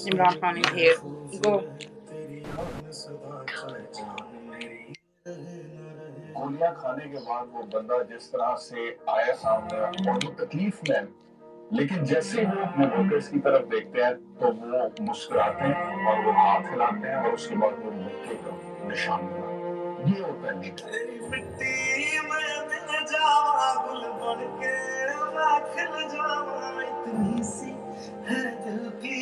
Imran Khan is here. Go. गोलियां खाने के बाद वो बंदा जिस तरह से आया सामने और वो तकलीफ में, लेकिन जैसे ही वो अपने वर्कर्स की तरफ देखते हैं तो वो मुस्कुराते हैं और वो हाथ हिलाते हैं और उसके बाद वो मक्के का निशान बनाते हैं। ये होता है लीडर। मिट्टी में मिल जावा गुल बन के मैं खिल जावा इतनी सी है दिल की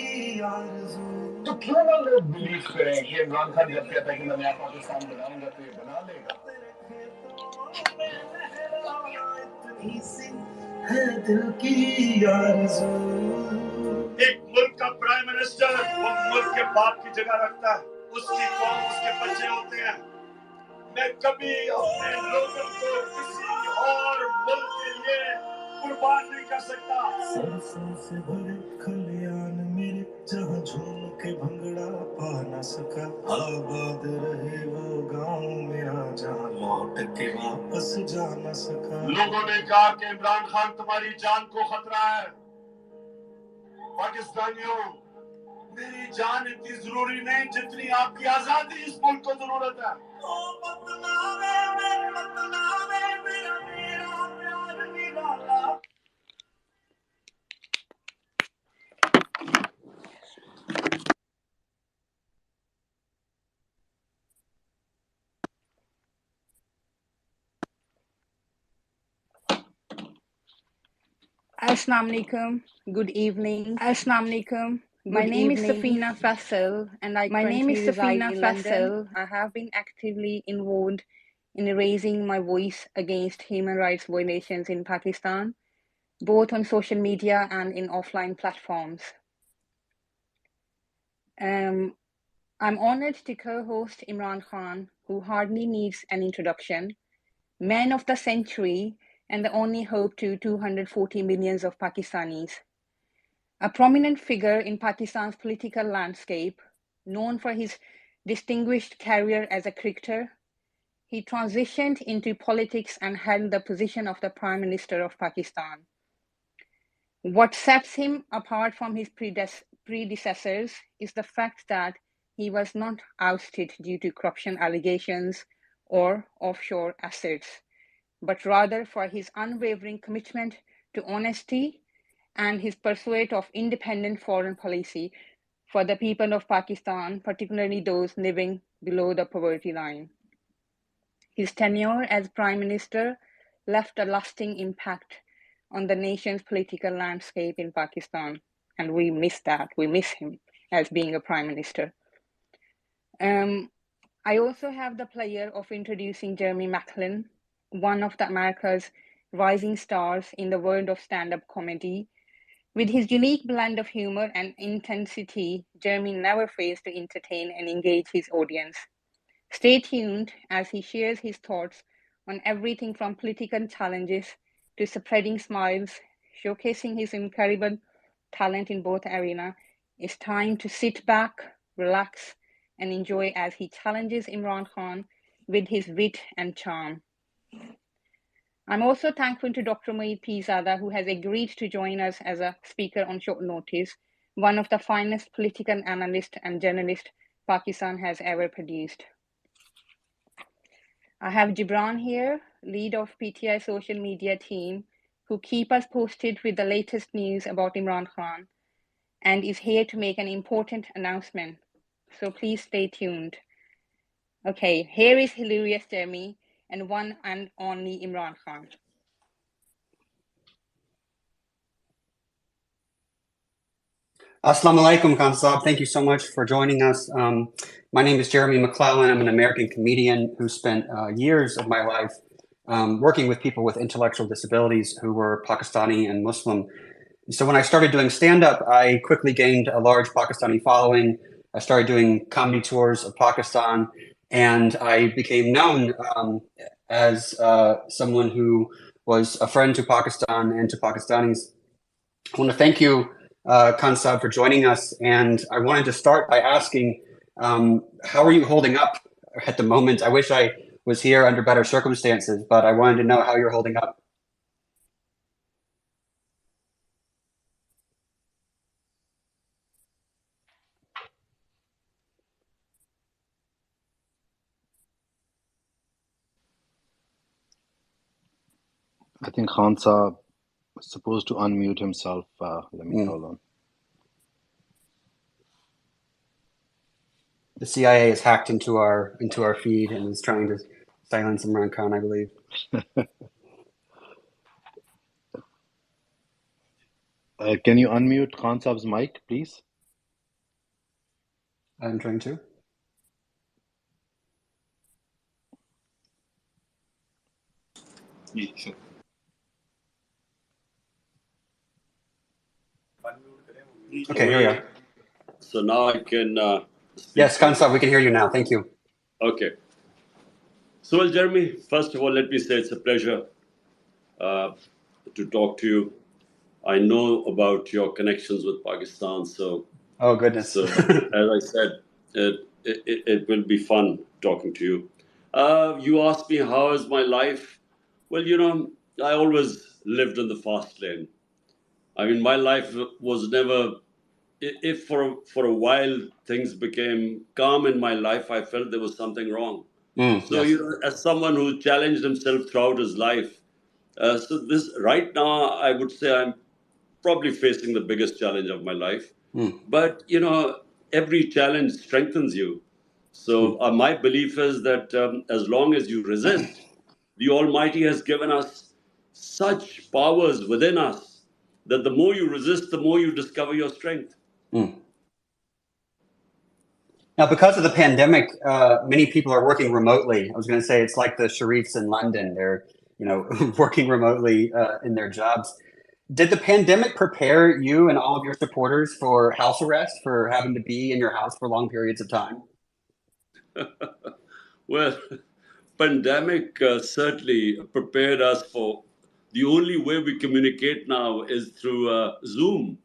आरज़ू। तो क्यों ना लोग बिलीव करें कि इमरान खान जब कहता है कि मैं नया पाकिस्तान बनाऊंगा तो ये बना लेगा। एक मुल्क का प्राइम मिनिस्टर वो मुल्क के बाप की जगह रखता है, उसकी कौम उसके बच्चे होते हैं। मैं कभी अपने लोगों को किसी और मुल्क के लिए कुर्बान नहीं कर सकता। सरसों से भरे खलियान मेरे जहाँ झूम के भंगड़ा पा न सका, आबाद रहे वो गाँव मेरा जहाँ लौट के वापस जा न सका। लोगों ने कहा कि इमरान खान तुम्हारी जान को खतरा है। पाकिस्तानियों, मेरी जान इतनी जरूरी नहीं जितनी आपकी आजादी इस मुल्क को जरूरत है। Assalamu alaikum. Good evening. Assalamu alaikum. My name is Safina Faisal and I currently reside in London. I have been actively involved in raising my voice against human rights violations in Pakistan, both on social media and in offline platforms. I'm honored to co-host Imran Khan, who hardly needs an introduction, man of the century, and the only hope to 240 millions of Pakistanis. A prominent figure in Pakistan's political landscape, known for his distinguished career as a cricketer, he transitioned into politics and held the position of the Prime Minister of Pakistan. What sets him apart from his predecessors is the fact that he was not ousted due to corruption allegations or offshore assets, but rather for his unwavering commitment to honesty and his pursuit of independent foreign policy for the people of Pakistan, particularly those living below the poverty line. His tenure as Prime Minister left a lasting impact on the nation's political landscape in Pakistan, and we miss that. We miss him as being a Prime Minister. I also have the pleasure of introducing Jeremy McLellan, one of America's rising stars in the world of stand-up comedy. With his unique blend of humor and intensity, Jeremy never fails to entertain and engage his audience. Stay tuned as he shares his thoughts on everything from political challenges to spreading smiles, showcasing his incredible talent in both arenas. It's time to sit back, relax, and enjoy as he challenges Imran Khan with his wit and charm. I'm also thankful to Dr. Umeed-e-Sehar, who has agreed to join us as a speaker on short notice, one of the finest political analysts and journalists Pakistan has ever produced. I have Gibran here, lead of PTI social media team, who keep us posted with the latest news about Imran Khan and is here to make an important announcement. So please stay tuned. Okay, here is hilarious Jeremy and one and only Imran Khan. Assalamu alaikum, Khan Saab. Thank you so much for joining us. My name is Jeremy McLellan. I'm an American comedian who spent years of my life working with people with intellectual disabilities who were Pakistani and Muslim. So when I started doing stand-up, I quickly gained a large Pakistani following. I started doing comedy tours of Pakistan, and I became known as someone who was a friend to Pakistan and to Pakistanis. I want to thank you, Khan Saab, for joining us, and I wanted to start by asking, how are you holding up at the moment? I wish I was here under better circumstances, but I wanted to know how you're holding up. I think Khan Saab is supposed to unmute himself. Let me hold on. The CIA is hacked into our feed and is trying to silence Imran Khan, I believe. Can you unmute Khan Saab's mic, please? I'm trying to. Yeah, sure. Okay, here we are. So now I can speak. Yes, Khan Saab, we can hear you now. Thank you. Okay. So, well, Jeremy, first of all, let me say it's a pleasure to talk to you. I know about your connections with Pakistan, so oh goodness. So as I said, it will be fun talking to you. You asked me how is my life. Well, I always lived in the fast lane. I mean, my life was never. If for a while things became calm in my life, I felt there was something wrong. So yes. as someone who challenged himself throughout his life, so this right now, I would say I'm probably facing the biggest challenge of my life. But every challenge strengthens you. So my belief is that as long as you resist, the Almighty has given us such powers within us that the more you resist, the more you discover your strength. Now, because of the pandemic, many people are working remotely. I was going to say it's like the Sharifs in London. They're working remotely in their jobs. Did the pandemic prepare you and all of your supporters for house arrest, for having to be in your house for long periods of time? Well, pandemic certainly prepared us for the only way we communicate now is through Zoom.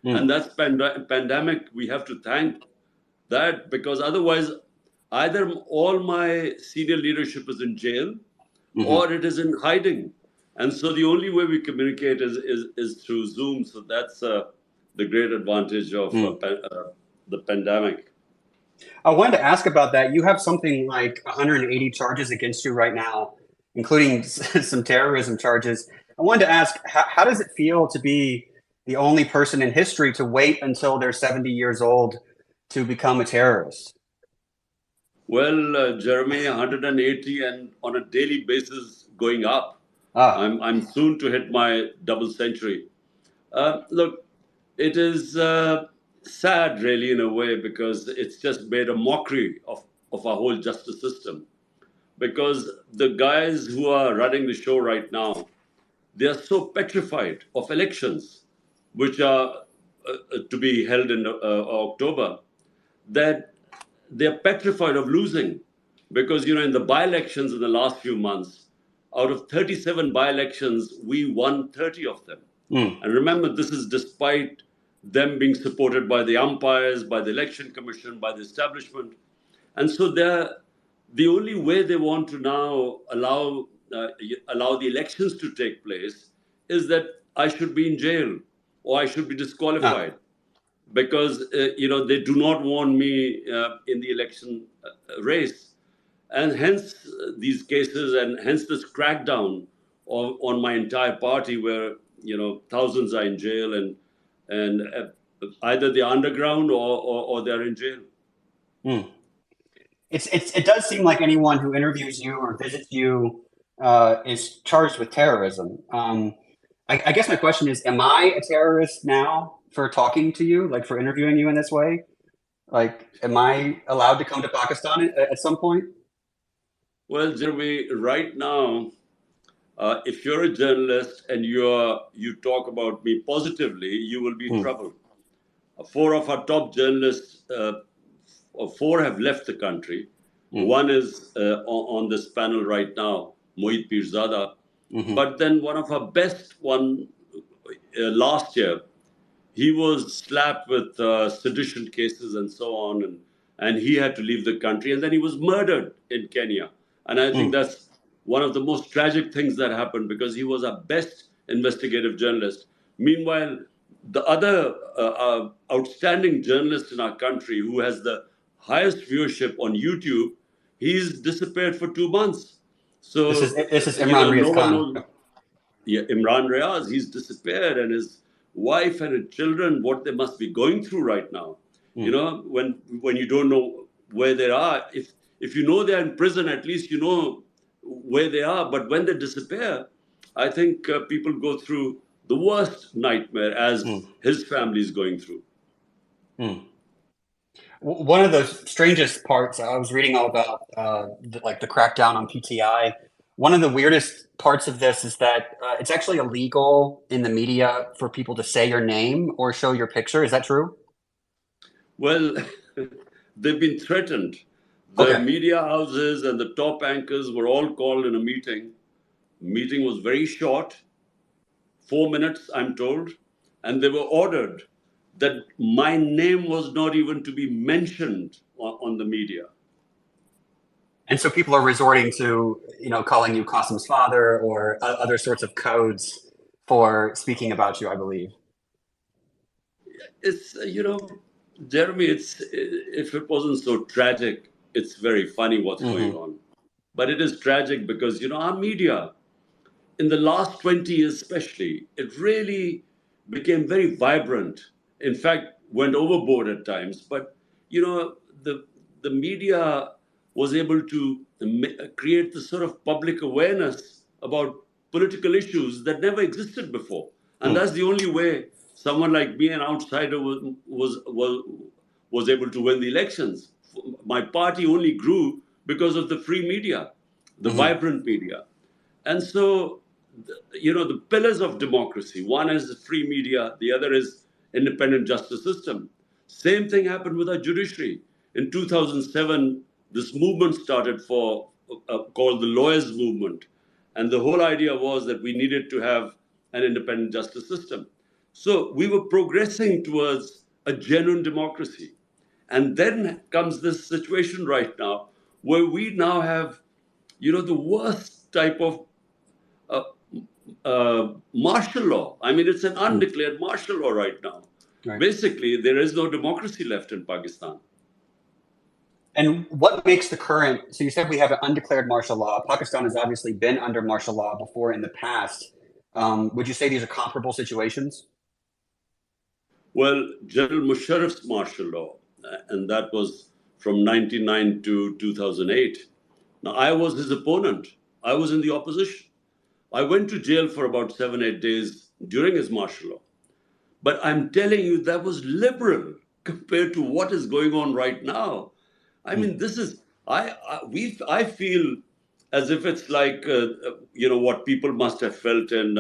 And that's pandemic. We have to thank that, because otherwise either all my senior leadership is in jail or it is in hiding. And so the only way we communicate is through Zoom. So that's the great advantage of the pandemic. I wanted to ask about that. You have something like 180 charges against you right now, including some terrorism charges. I wanted to ask, how does it feel to be the only person in history to wait until they're 70 years old to become a terrorist? Well, Jeremy, 180 and on a daily basis going up. I'm soon to hit my double century. Look, it is sad, really, in a way, because it's just made a mockery of our whole justice system. Because the guys who are running the show right now, they are so petrified of elections, which are to be held in October, that they're petrified of losing. Because, in the by-elections in the last few months, out of 37 by-elections, we won 30 of them. And remember, this is despite them being supported by the umpires, by the election commission, by the establishment. And so the only way they want to now allow the elections to take place is that I should be in jail or I should be disqualified. Because they do not want me in the election race. And hence these cases, and hence this crackdown on my entire party, where thousands are in jail, and either they're underground or they're in jail. It does seem like anyone who interviews you or visits you is charged with terrorism. I guess my question is, am I a terrorist now for talking to you, like for interviewing you in this way? Like, am I allowed to come to Pakistan at some point? Well, Jeremy, right now, if you're a journalist and you talk about me positively, you will be in trouble. 4 of our top journalists, 4 have left the country. One is on this panel right now, Umeed-e-Sehar. But then one of our best one last year, he was slapped with sedition cases and so on, and he had to leave the country, and then he was murdered in Kenya. And I think that's one of the most tragic things that happened, because he was our best investigative journalist. Meanwhile, the other outstanding journalist in our country, who has the highest viewership on YouTube, he's disappeared for 2 months. So this is Imran no one Khan. knows. Imran Riaz, he's disappeared, and his wife and his children, what they must be going through right now. You know, when you don't know where they are, if you know they're in prison, at least you know where they are. But when they disappear, I think people go through the worst nightmare as his family is going through. One of the strangest parts, I was reading all about the crackdown on PTI. One of the weirdest parts of this is that it's actually illegal in the media for people to say your name or show your picture. Is that true? Well, they've been threatened. The media houses and the top anchors were all called in a meeting. The meeting was very short, 4 minutes, I'm told, and they were ordered that my name was not even to be mentioned on the media. And so people are resorting to, calling you Qasim's father or other sorts of codes for speaking about you, I believe. It's, Jeremy, if it wasn't so tragic, it's very funny what's going on. But it is tragic because, our media, in the last 20 years especially, it really became very vibrant. In fact, went overboard at times. But, the media was able to create this sort of public awareness about political issues that never existed before. And that's the only way someone like me, an outsider, was able to win the elections. My party only grew because of the free media, the vibrant media. And so, the pillars of democracy, one is the free media, the other is independent justice system. Same thing happened with our judiciary. In 2007, this movement started called the lawyers' movement. And the whole idea was that we needed to have an independent justice system. So we were progressing towards a genuine democracy. And then comes this situation right now where we now have, the worst type of martial law. I mean, it's an undeclared martial law right now. Right. Basically, there is no democracy left in Pakistan. And what makes the current, so you said we have an undeclared martial law. Pakistan has obviously been under martial law before in the past. Would you say these are comparable situations? Well, General Musharraf's martial law, and that was from 1999 to 2008. Now, I was his opponent. I was in the opposition. I went to jail for about 7-8 days during his martial law. But I'm telling you, that was liberal compared to what is going on right now. I mean, this is, I feel as if it's like, what people must have felt in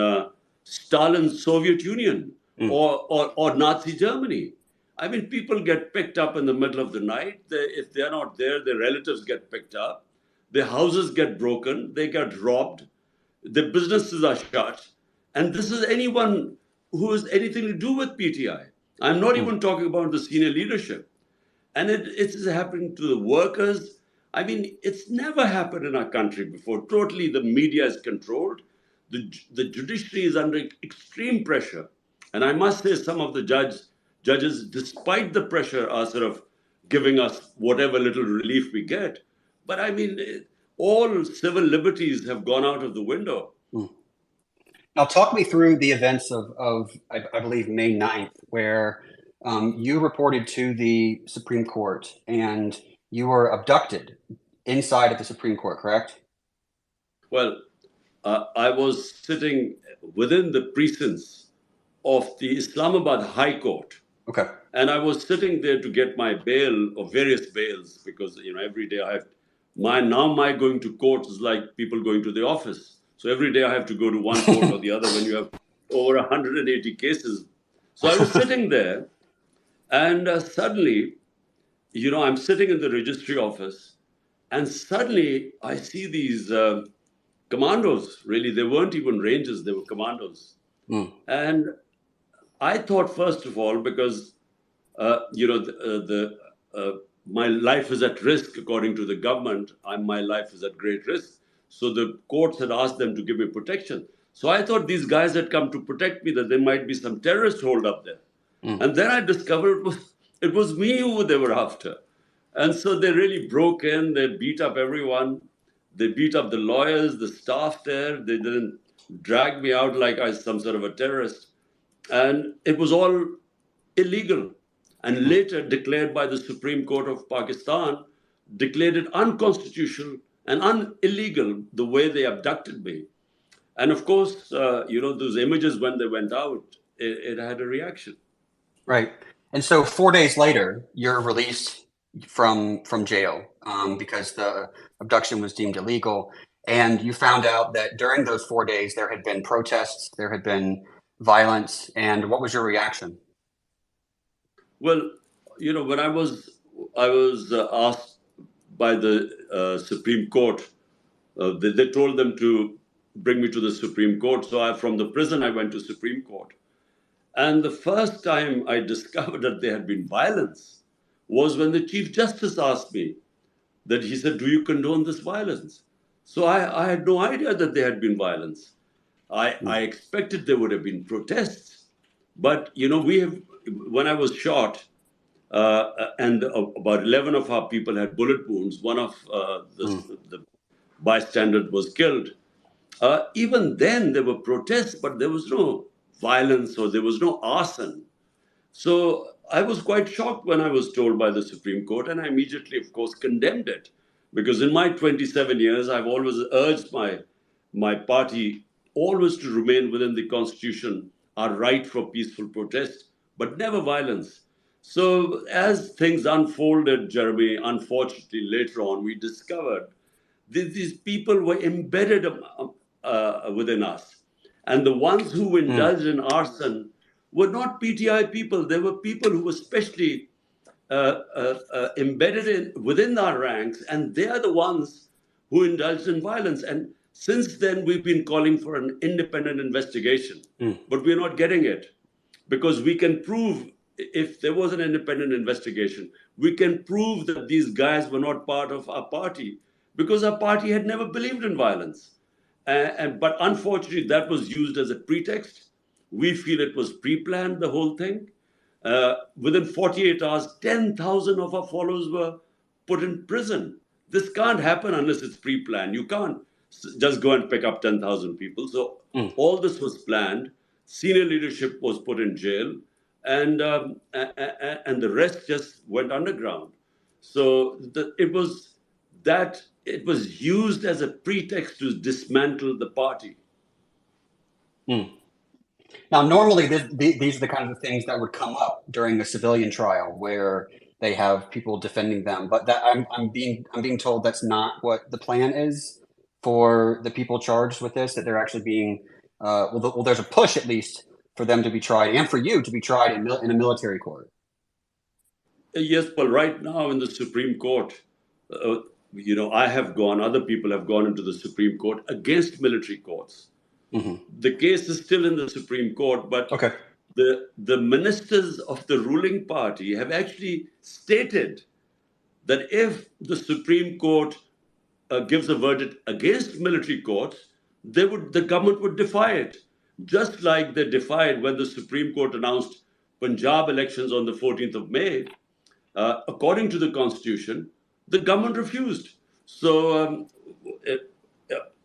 Stalin's Soviet Union or Nazi Germany. I mean, people get picked up in the middle of the night. If they're not there, their relatives get picked up. Their houses get broken. They get robbed. The businesses are shut. And this is anyone who has anything to do with PTI. I'm not even talking about the senior leadership. And it's happening to the workers. I mean, it's never happened in our country before. Totally, the media is controlled. The judiciary is under extreme pressure. And I must say some of the judges, despite the pressure, are sort of giving us whatever little relief we get. But I mean, all civil liberties have gone out of the window. Now, talk me through the events of I believe, May 9th, where you reported to the Supreme Court and you were abducted inside of the Supreme Court, correct? Well, I was sitting within the precincts of the Islamabad High Court. Okay. And I was sitting there to get my bail or various bails because, every day I have my going to court is like people going to the office. So every day I have to go to one court or the other when you have over 180 cases. So I was sitting there and suddenly, I'm sitting in the registry office and suddenly I see these commandos. Really, they weren't even rangers, they were commandos. And I thought, first of all, because, my life is at risk, according to the government, my life is at great risk. So the courts had asked them to give me protection. So I thought these guys had come to protect me, that there might be some terrorist hold up there. And then I discovered it was me who they were after. And so they really broke in, they beat up everyone. They beat up the lawyers, the staff there. They didn't dragged me out like I was some sort of a terrorist. And it was all illegal. And later declared by the Supreme Court of Pakistan, declared it unconstitutional and illegal the way they abducted me. And of course, those images, when they went out, it had a reaction. Right. And so 4 days later, you're released from jail because the abduction was deemed illegal. And you found out that during those 4 days, there had been protests, there had been violence. And what was your reaction? Well, when I was asked by the Supreme Court, they told them to bring me to the Supreme Court. So from the prison, I went to Supreme Court. And the first time I discovered that there had been violence was when the Chief Justice asked me that he said, "Do you condone this violence?" So I had no idea that there had been violence. I expected there would have been protests. But, when I was shot, and about 11 of our people had bullet wounds, one of the bystanders was killed. Even then, there were protests, but there was no violence or there was no arson. So I was quite shocked when I was told by the Supreme Court, and I immediately, of course, condemned it. Because in my 27 years, I've always urged my party always to remain within the Constitution, our right for peaceful protest, but never violence. So as things unfolded, Jeremy, unfortunately, later on, we discovered that these people were embedded within us. And the ones who indulged in arson were not PTI people. They were people who were specially embedded within our ranks, and they are the ones who indulged in violence. And since then, we've been calling for an independent investigation, but we're not getting it, because we can prove, if there was an independent investigation, we can prove that these guys were not part of our party, because our party had never believed in violence. But unfortunately, that was used as a pretext. We feel it was pre-planned, the whole thing. Within 48 hours, 10,000 of our followers were put in prison. This can't happen unless it's pre-planned. You can't just go and pick up 10,000 people. So all this was planned. Senior leadership was put in jail, and the rest just went underground. So it was used as a pretext to dismantle the party. Now, normally, these are the kinds of things that would come up during a civilian trial where they have people defending them. But that I'm being told that's not what the plan is for the people charged with this. That they're actually being there's a push at least for them to be tried, and for you to be tried in a military court. Yes, but right now in the Supreme Court, I have gone. Other people have gone into the Supreme Court against military courts. The case is still in the Supreme Court, but the ministers of the ruling party have actually stated that if the Supreme Court gives a verdict against military courts, the government would defy it, just like they defied when the Supreme Court announced Punjab elections on the 14th of May. According to the Constitution, the government refused. So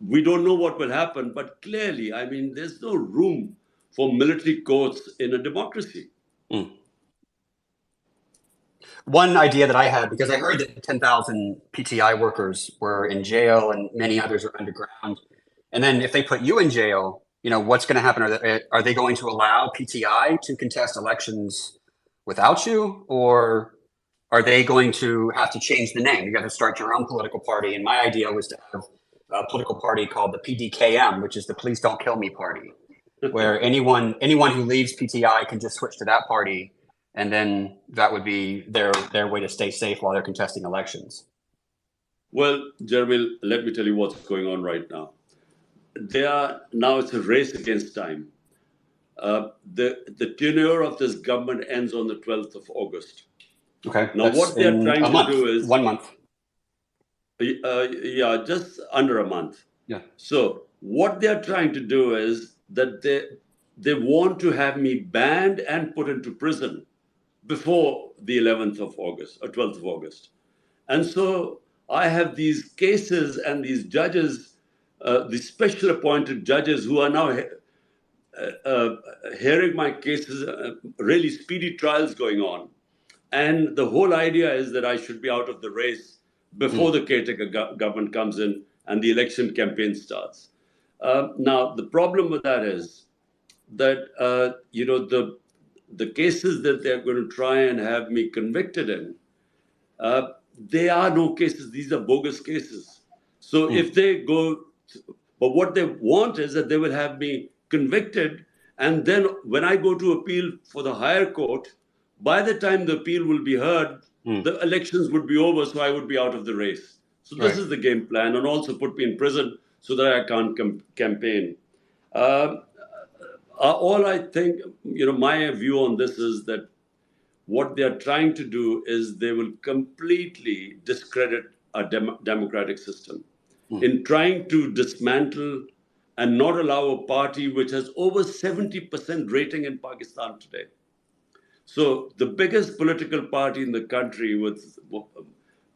we don't know what will happen, but clearly, there's no room for military courts in a democracy. One idea that I had, because I heard that 10,000 PTI workers were in jail and many others are underground. And then if they put you in jail, what's going to happen? Are they going to allow PTI to contest elections without you? Or are they going to have to change the name? You got to start your own political party. And my idea was to have a political party called the PDKM, which is the Please Don't Kill Me Party, where anyone who leaves PTI can just switch to that party, and then that would be their way to stay safe while they're contesting elections. Well, Jeremy, let me tell you what's going on right now. Now it's a race against time. The tenure of this government ends on the 12th of August. Okay. Now, what they're trying to do is 1 month. Just under a month. Yeah. So what they're trying to do is that they want to have me banned and put into prison before the 11th of August or 12th of August. And so I have these cases and these judges the special appointed judges who are now hearing my cases, really speedy trials going on. And the whole idea is that I should be out of the race before the caretaker government comes in and the election campaign starts. Now, the problem with that is that, the cases that they're going to try and have me convicted in, they are no cases. These are bogus cases. So if they go, but what they want is that they will have me convicted, and then when I go to appeal for the higher court, by the time the appeal will be heard, the elections would be over, so I would be out of the race. So this is the game plan, and also put me in prison so that I can't campaign. All I think, my view on this is that what they are trying to do is they will completely discredit our democratic system in trying to dismantle and not allow a party which has over 70% rating in Pakistan today. So the biggest political party in the country with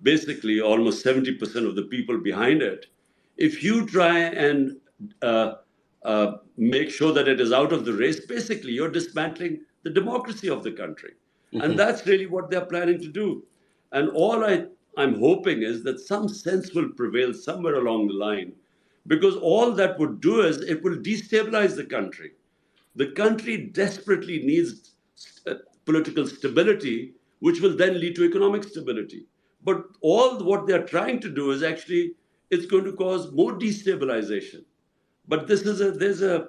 basically almost 70% of the people behind it, if you try and make sure that it is out of the race, basically you're dismantling the democracy of the country. And that's really what they're planning to do. And all I'm hoping is that some sense will prevail somewhere along the line, because all that would do is it will destabilize the country. The country desperately needs political stability, which will then lead to economic stability. But all what they're trying to do is actually, it's going to cause more destabilization. But there's a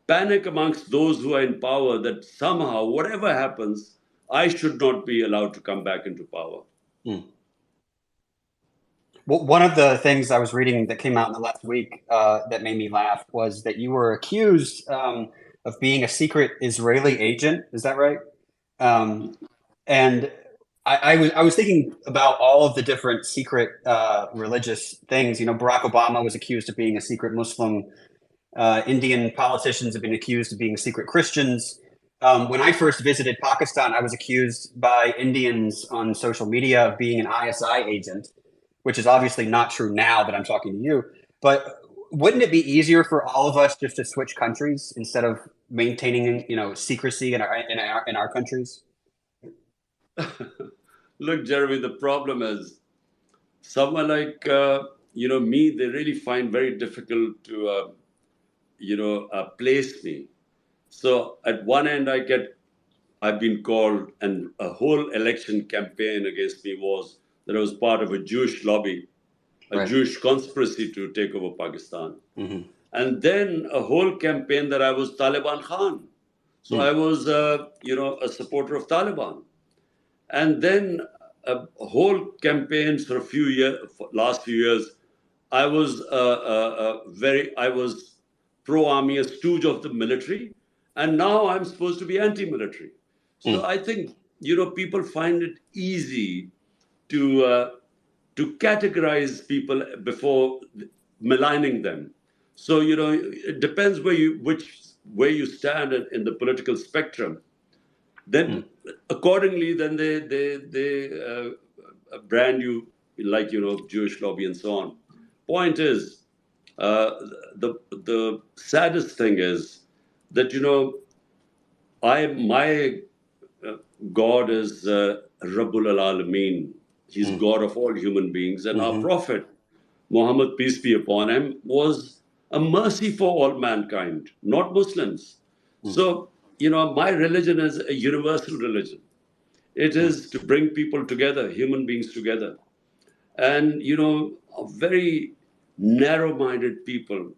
panic amongst those who are in power that somehow, whatever happens, I should not be allowed to come back into power. Well, one of the things I was reading that came out in the last week that made me laugh was that you were accused of being a secret Israeli agent. Is that right? And I was thinking about all of the different secret religious things. Barack Obama was accused of being a secret Muslim. Indian politicians have been accused of being secret Christians. When I first visited Pakistan, I was accused by Indians on social media of being an ISI agent, which is obviously not true now that I'm talking to you. But wouldn't it be easier for all of us just to switch countries instead of maintaining, secrecy in our countries? Look, Jeremy, the problem is someone like me, they really find very difficult to place me. So at one end, I've been called, and a whole election campaign against me was that I was part of a Jewish lobby, a Jewish conspiracy to take over Pakistan. And then a whole campaign that I was Taliban Khan. So I was, a supporter of Taliban. And then a whole campaign for last few years, I was I was pro-army, a stooge of the military, and now I'm supposed to be anti-military. So I think, people find it easy to categorize people before maligning them. So, it depends where you stand in the political spectrum. Then accordingly, then they brand you like, Jewish lobby and so on. Point is, the saddest thing is that, my God is Rabbul Alameen. He's God of all human beings. And our Prophet, Muhammad, peace be upon him, was a mercy for all mankind, not Muslims. So, my religion is a universal religion. It is to bring people together, human beings together. And, very narrow-minded people,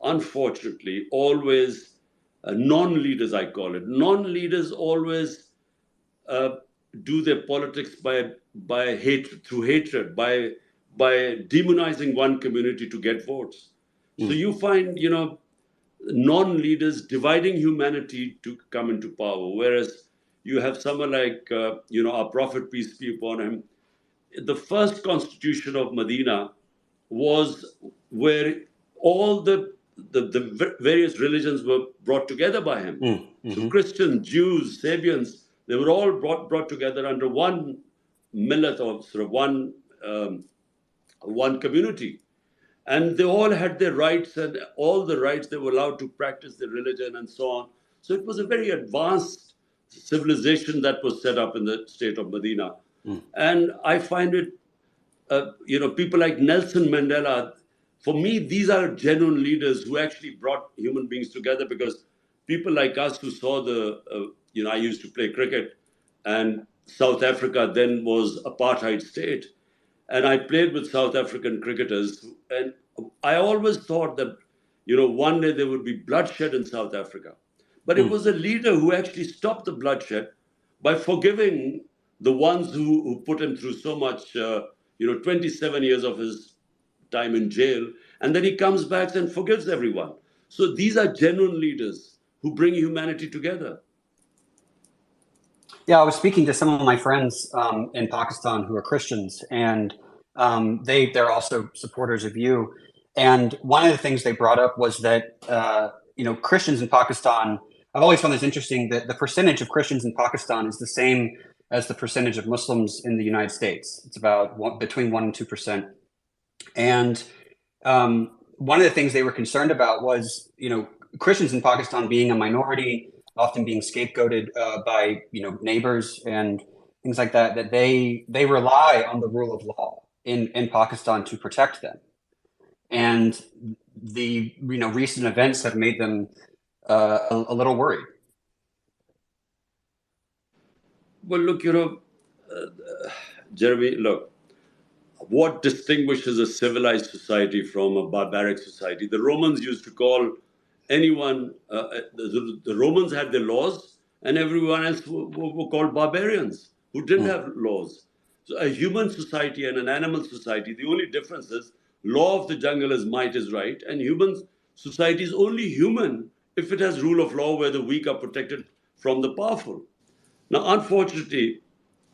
unfortunately, always, non-leaders, I call it. Non-leaders always do their politics by hatred, through hatred, by demonizing one community to get votes. So you find, non-leaders dividing humanity to come into power, whereas you have someone like, our Prophet, peace be upon him. The first constitution of Medina was where all the various religions were brought together by him. So Christians, Jews, Sabians, they were all brought together under one millet, or sort of one community. And they all had their rights, and all the rights, they were allowed to practice their religion and so on. So it was a very advanced civilization that was set up in the state of Medina. And I find it, people like Nelson Mandela, for me, these are genuine leaders who actually brought human beings together, because people like us who saw I used to play cricket, and South Africa then was apartheid state. And I played with South African cricketers, and I always thought that, one day there would be bloodshed in South Africa. But it was a leader who actually stopped the bloodshed by forgiving the ones who put him through so much, 27 years of his time in jail. And then he comes back and forgives everyone. So these are genuine leaders who bring humanity together. Yeah, I was speaking to some of my friends in Pakistan who are Christians, and they're also supporters of you. And one of the things they brought up was that Christians in Pakistan. I've always found this interesting that the percentage of Christians in Pakistan is the same as the percentage of Muslims in the United States. It's about between 1% and 2%. And one of the things they were concerned about was, Christians in Pakistan being a minority, often being scapegoated by neighbors and things like that. That they rely on the rule of law in Pakistan to protect them, and the recent events have made them a little worried. Well, look, Jeremy, look, what distinguishes a civilized society from a barbaric society? The Romans used to call anyone, the Romans had their laws, and everyone else were called barbarians who didn't have laws. So a human society and an animal society, the only difference is law of the jungle is might is right, and human society is only human if it has rule of law where the weak are protected from the powerful. Now, unfortunately,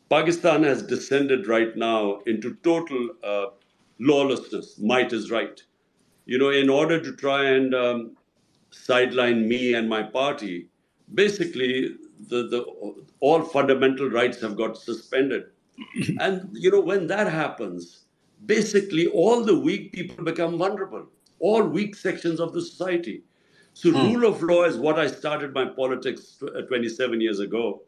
Pakistan has descended right now into total lawlessness. Might is right. In order to try and sideline me and my party, basically, all fundamental rights have got suspended. And, when that happens, basically all the weak people become vulnerable, all weak sections of the society. So rule of law is what I started my politics 27 years ago.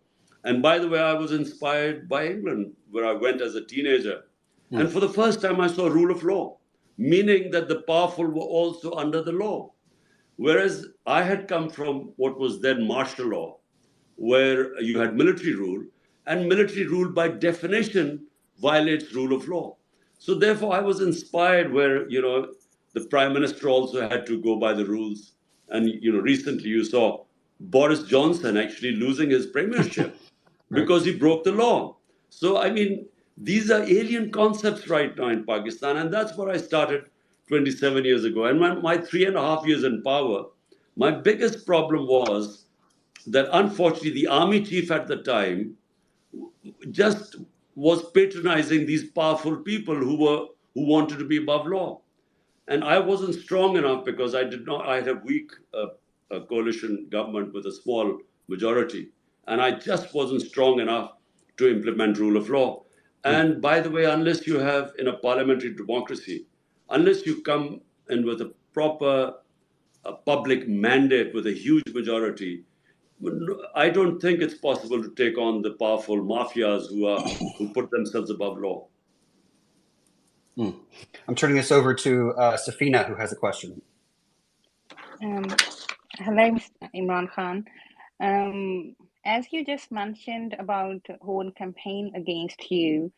And by the way, I was inspired by England, where I went as a teenager. And for the first time, I saw rule of law, meaning that the powerful were also under the law. Whereas I had come from what was then martial law, where you had military rule, and military rule by definition violates rule of law. So therefore, I was inspired where, the prime minister also had to go by the rules. And, recently you saw Boris Johnson actually losing his premiership because he broke the law. So, I mean, these are alien concepts right now in Pakistan. And that's what I started 27 years ago. And my 3.5 years in power, my biggest problem was that unfortunately the army chief at the time just was patronizing these powerful people who wanted to be above law. And I wasn't strong enough because I had a weak coalition government with a small majority. And I just wasn't strong enough to implement rule of law. And by the way, unless you have, in a parliamentary democracy, unless you come in with a proper public mandate with a huge majority, I don't think it's possible to take on the powerful mafias who put themselves above law. I'm turning this over to Safina, who has a question. Hello, Mr. Imran Khan. As you just mentioned about the whole campaign against you,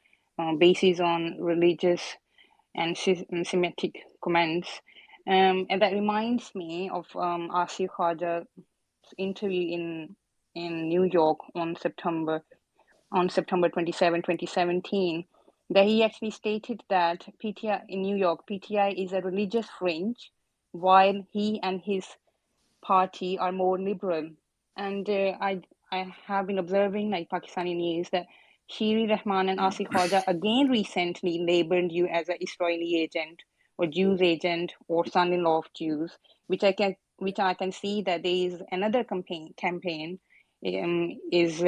basis on religious and Semitic comments, and that reminds me of Asif Khaja's interview in New York on September 27, 2017, that he actually stated that PTI in New York, PTI is a religious fringe, while he and his party are more liberal. And I have been observing like Pakistani news that Shiri Rahman and Asif Khaja again recently labeled you as an Israeli agent or Jews agent or son-in-law of Jews, which I can see that there is another campaign is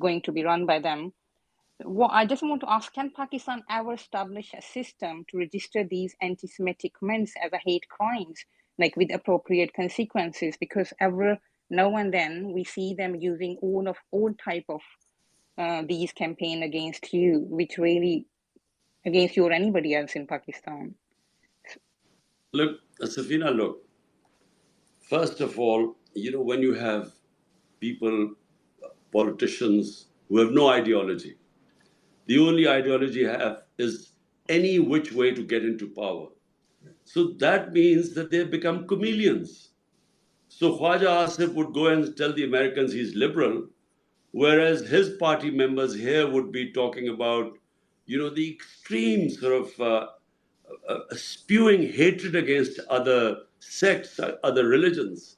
going to be run by them. What I just want to ask, can Pakistan ever establish a system to register these anti-Semitic comments as a hate crimes, like with appropriate consequences? Because ever now and then we see them using all type of these campaign against you, which really against you or anybody else in Pakistan. Look, Safina, look, first of all, when you have people, politicians who have no ideology, the only ideology they have is any which way to get into power. So that means that they have become chameleons. So Khwaja Asif would go and tell the Americans he's liberal, whereas his party members here would be talking about, the extreme sort of spewing hatred against other sects, other religions,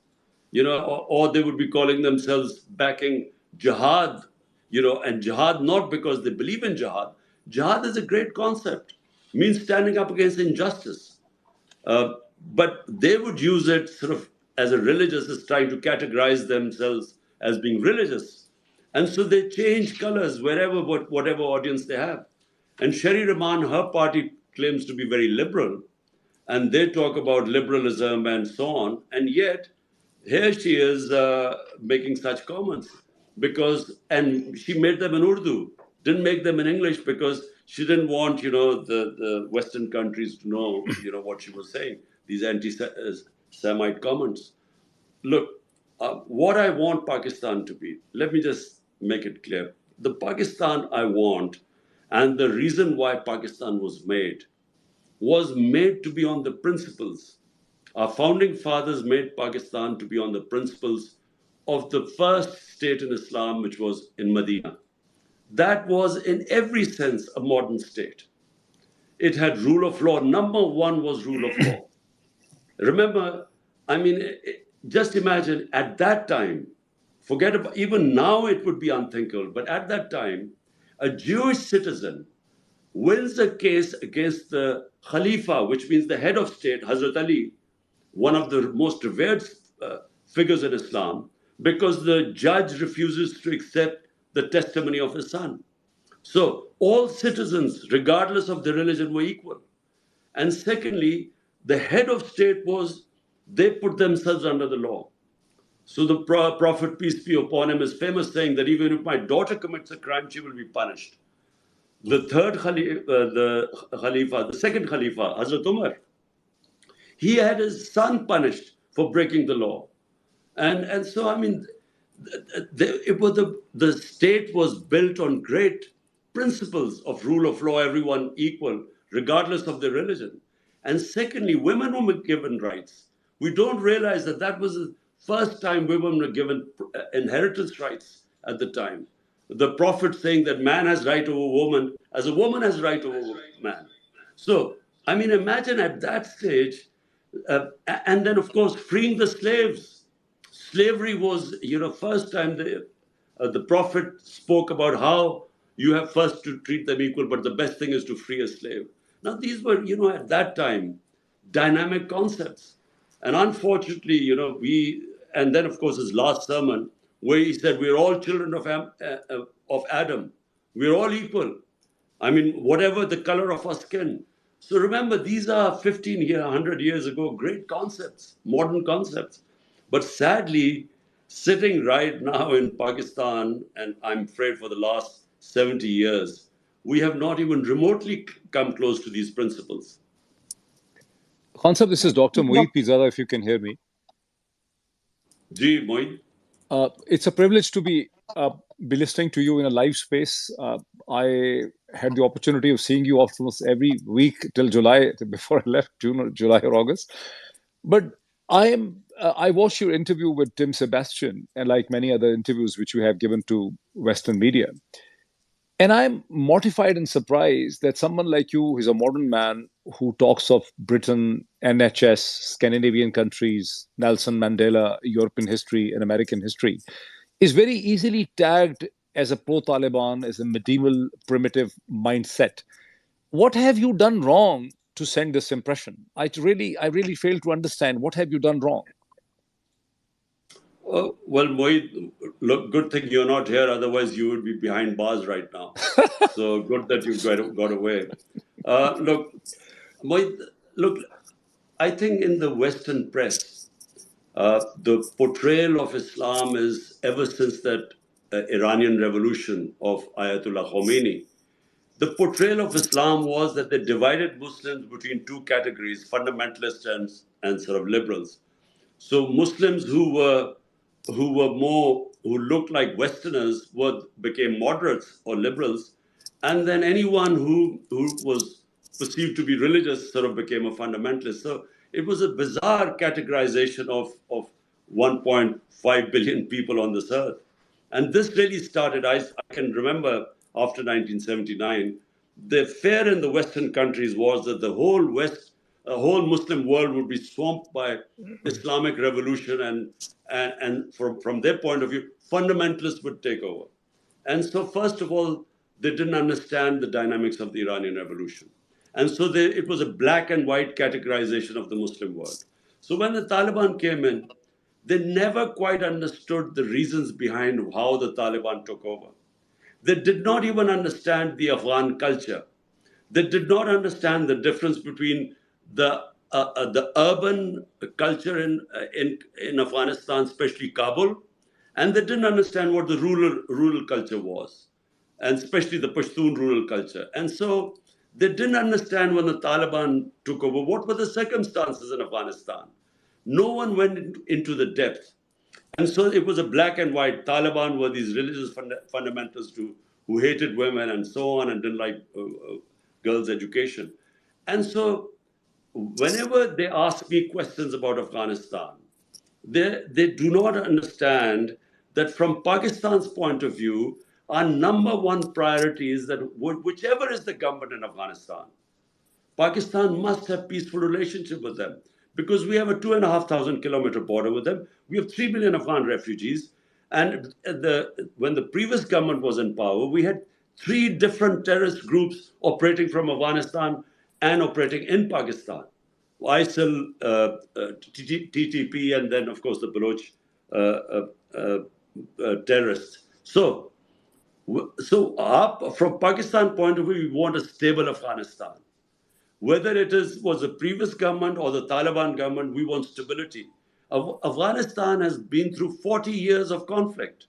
or they would be calling themselves backing jihad, and jihad not because they believe in jihad. Jihad is a great concept, means standing up against injustice. But they would use it sort of as a religious, as trying to categorize themselves as being religious. And so they change colors wherever, whatever audience they have. And Sherry Rahman, her party claims to be very liberal, and they talk about liberalism and so on. And yet, here she is making such comments and she made them in Urdu, didn't make them in English because she didn't want, the Western countries to know, what she was saying, these anti-Semite comments. Look, what I want Pakistan to be, let me just make it clear. The Pakistan I want, and the reason why Pakistan was made to be on the principles. Our founding fathers made Pakistan to be on the principles of the first state in Islam, which was in Medina. That was in every sense a modern state. It had rule of law. Number one was rule of law. Remember, just imagine at that time, forget about, even now it would be unthinkable, but at that time, a Jewish citizen wins a case against the Khalifa, which means the head of state, Hazrat Ali, one of the most revered figures in Islam, because the judge refuses to accept the testimony of his son. So all citizens, regardless of their religion, were equal. And secondly, the head of state they put themselves under the law. So the Prophet, peace be upon him, is famous saying that even if my daughter commits a crime, she will be punished. The third Khalifa, the second Khalifa, Hazrat Umar, he had his son punished for breaking the law. And so, the state was built on great principles of rule of law, everyone equal, regardless of their religion. And secondly, women were given rights. We don't realize that was the first time women were given inheritance rights at the time. The Prophet saying that man has right over woman, as a woman has right over man. So, imagine at that stage, and then of course, freeing the slaves. Slavery was, first time the Prophet spoke about how you have first to treat them equal, but the best thing is to free a slave. Now, these were, at that time, dynamic concepts. And unfortunately, and then of course his last sermon, where he said, we're all children of Adam. We're all equal. Whatever the color of our skin. So remember, these are 100 years ago, great concepts, modern concepts. But sadly, sitting right now in Pakistan, and I'm afraid for the last 70 years, we have not even remotely come close to these principles. Khan Sahib, this is Dr. Moeed Pizada, if you can hear me. Ji, Moeed. It's a privilege to be listening to you in a live space. I had the opportunity of seeing you almost every week till July, before I left, July or August. But I watched your interview with Tim Sebastian, and like many other interviews which you have given to Western media. And I'm mortified and surprised that someone like you, who's a modern man who talks of Britain, NHS, Scandinavian countries, Nelson Mandela, European history, and American history, is very easily tagged as a pro-Taliban, as a medieval, primitive mindset. What have you done wrong to send this impression? I really fail to understand. What have you done wrong? Well, Mohit, look, good thing you're not here. Otherwise, you would be behind bars right now. So good that you got away. Look, Mohit, look, I think in the Western press, the portrayal of Islam is ever since that Iranian revolution of Ayatollah Khomeini. The portrayal of Islam was that they divided Muslims between two categories, fundamentalists and sort of liberals. So Muslims who looked like Westerners became moderates or liberals, and then anyone who was perceived to be religious sort of became a fundamentalist. So it was a bizarre categorization of 1.5 billion people on this earth. And this really started, I can remember after 1979, the fear in the Western countries was that the whole Muslim world would be swamped by Islamic revolution, and from their point of view, fundamentalists would take over. And so, first of all, they didn't understand the dynamics of the Iranian revolution. And so it was a black and white categorization of the Muslim world. So when the Taliban came in, they never quite understood the reasons behind how the Taliban took over. They did not even understand the culture. They did not understand the difference between the urban culture in Afghanistan, especially Kabul, and they didn't understand what the rural culture was, and especially the Pashtun rural culture. And so they didn't understand when the Taliban took over what were the circumstances in Afghanistan. No one went into the depth. And so it was a black and white. Taliban were these religious fundamentalists who hated women and so on and didn't like girls' education. And so whenever they ask me questions about Afghanistan, they do not understand that from Pakistan's point of view, our number one priority is that whichever is the government in Afghanistan, Pakistan must have peaceful relationship with them because we have a 2,500 kilometer border with them. We have 3 million Afghan refugees. And when the previous government was in power, we had 3 different terrorist groups operating from Afghanistan and operating in Pakistan. ISIL, TTP, and then, of course, the Baloch terrorists. So from Pakistan point of view, we want a stable Afghanistan. Whether it was the previous government or the Taliban government, we want stability. Afghanistan has been through 40 years of conflict,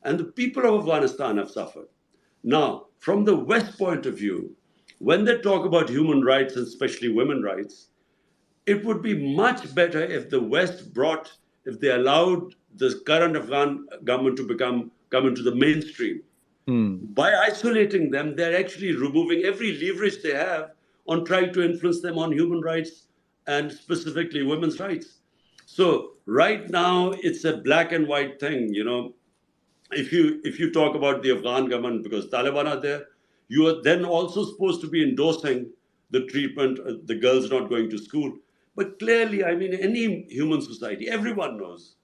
and the people of Afghanistan have suffered. Now, from the West point of view, when they talk about human rights, and especially women's rights, it would be much better if the West if they allowed the current Afghan government to come into the mainstream. By isolating them, they're actually removing every leverage they have on trying to influence them on human rights and specifically women's rights. So right now, it's a black and white thing. If you talk about the Afghan government because Taliban are there, you are then also supposed to be endorsing the treatment, the girls not going to school. But clearly, I mean, any human society, everyone knows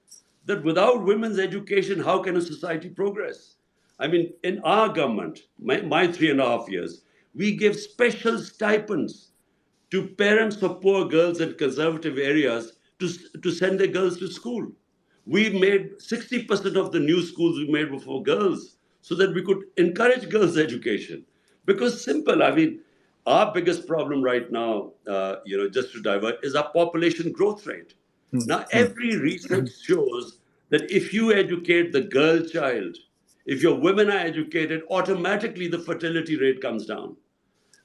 that without women's education, how can a society progress? I mean, in our government, my 3.5 years, we give special stipends to parents of poor girls in conservative areas to send their girls to school. We made 60% of the new schools we made were for girls so that we could encourage girls' education. Because simple, I mean, our biggest problem right now, just to divert, is our population growth rate. Now, every research shows that if you educate the girl child, if your women are educated, automatically the fertility rate comes down.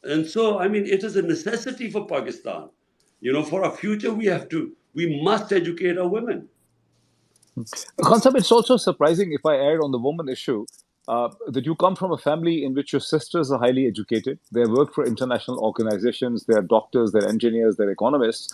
And so, I mean, it is a necessity for Pakistan. For our future, we must educate our women. Khan, it's also surprising, if I add on the woman issue, that you come from a family in which your sisters are highly educated. They work for international organizations. They're doctors, they're engineers, they're economists.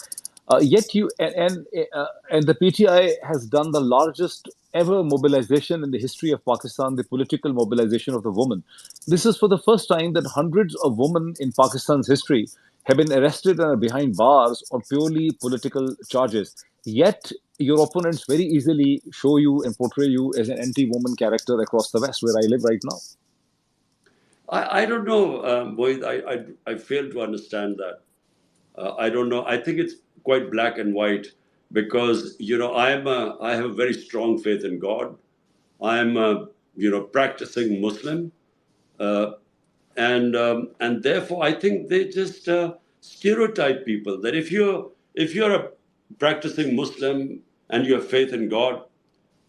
Yet you and the PTI has done the largest ever mobilization in the history of Pakistan, the political mobilization of the woman. This is for the first time that hundreds of women in Pakistan's history have been arrested and are behind bars on purely political charges. Yet your opponents very easily show you and portray you as an anti-woman character across the West, where I live right now. I don't know, Mohit. I fail to understand that. I don't know. I think it's quite black and white. because I have a very strong faith in God. I'm a practicing Muslim, and therefore I think they just stereotype people that if you're a practicing Muslim and you have faith in God,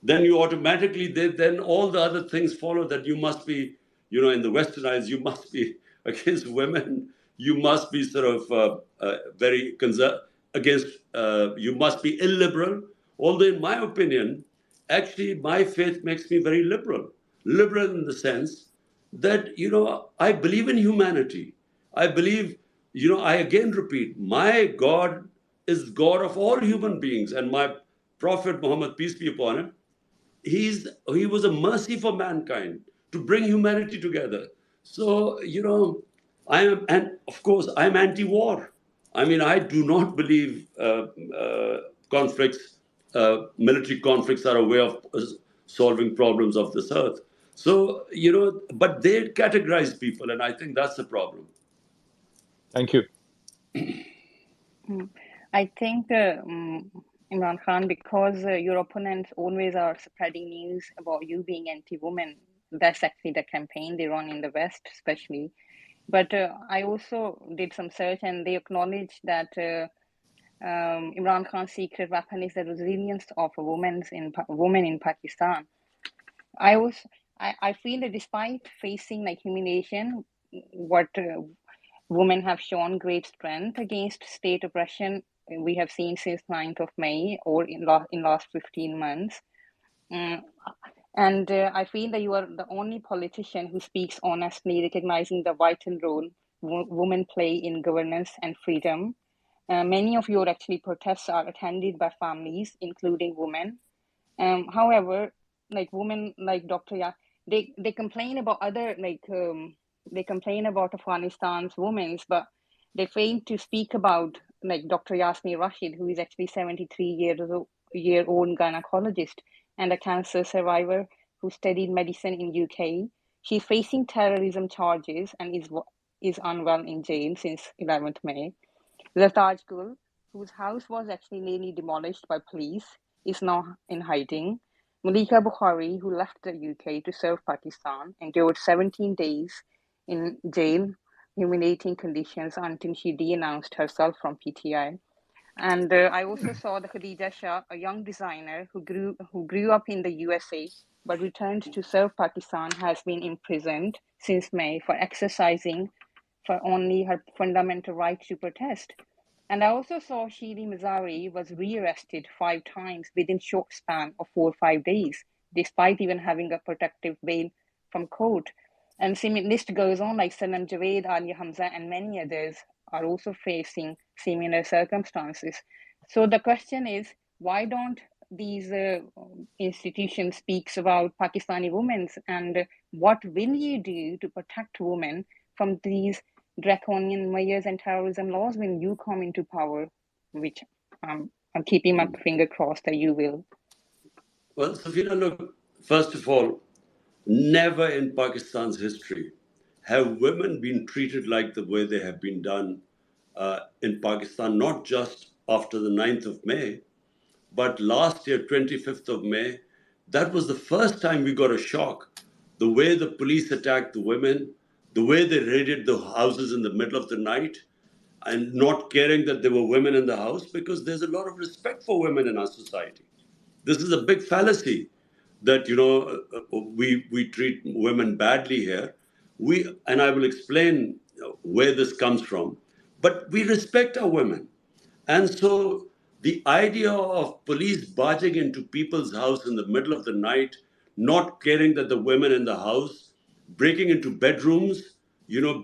then you automatically then all the other things follow, that you must be, in the westernized, you must be against women, you must be sort of very against, you must be illiberal. Although in my opinion, actually my faith makes me very liberal in the sense that I believe in humanity. I believe, I again repeat, my God is God of all human beings, and my Prophet Muhammad, peace be upon him, he was a mercy for mankind to bring humanity together. So and of course I'm anti-war. I mean, I do not believe conflicts, military conflicts are a way of solving problems of this earth. So but they categorize people, and I think that's the problem. Thank you. I think, Imran Khan, because your opponents always are spreading news about you being anti-woman, that's actually the campaign they run in the West, especially. But I also did some search, and they acknowledge that Imran Khan's secret weapon is the resilience of a woman in Pakistan. I feel that despite facing like humiliation, what women have shown great strength against state oppression. We have seen since 9th of May or in last 15 months. And I feel that you are the only politician who speaks honestly, recognizing the vital role women play in governance and freedom. Many of your actually protests are attended by families, including women. However, like women like Dr. They complain about other they complain about Afghanistan's women, but they fail to speak about like Dr. Yasmin Rashid, who is actually 73-year-old gynecologist and a cancer survivor who studied medicine in UK. She's facing terrorism charges and is unwell in jail since 11th May. Zartaj Gul, whose house was actually nearly demolished by police, is now in hiding. Malika Bukhari, who left the UK to serve Pakistan, endured 17 days in jail, humiliating conditions until she denounced herself from PTI. And I also saw the Khadija Shah, a young designer who grew up in the USA but returned to serve Pakistan, has been imprisoned since May for exercising for only her fundamental right to protest. And I also saw Shiri Mazari was rearrested 5 times within short span of 4 or 5 days, despite even having a protective bail from court. And list goes on, like Sanam Javed, Ali Hamza, and many others are also facing similar circumstances. So the question is, why don't these institutions speak about Pakistani women, and what will you do to protect women from these draconian measures and terrorism laws when you come into power, which I'm keeping my finger crossed that you will? Well, Safina, look, first of all, never in Pakistan's history have women been treated like the way they have been done in Pakistan, not just after the 9th of May, but last year, 25th of May, that was the first time we got a shock. The way the police attacked the women, the way they raided the houses in the middle of the night, and not caring that there were women in the house, because there's a lot of respect for women in our society. This is a big fallacy that we treat women badly here. And I will explain where this comes from. But we respect our women, and so the idea of police barging into people's house in the middle of the night, not caring that the women in the house, breaking into bedrooms,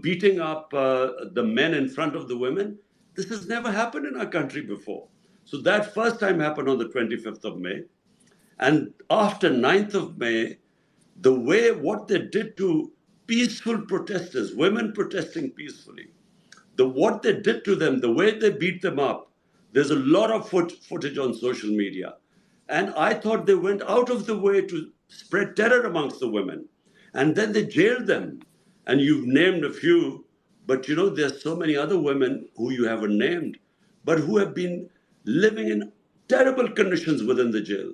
beating up the men in front of the women, this has never happened in our country before. So that first time happened on the 25th of May. And after 9th of May, what they did to peaceful protesters, women protesting peacefully, what they did to them, the way they beat them up, there's a lot of footage on social media. And I thought they went out of the way to spread terror amongst the women. And then they jailed them. And you've named a few, but there's so many other women who you haven't named, but who have been living in terrible conditions within the jail.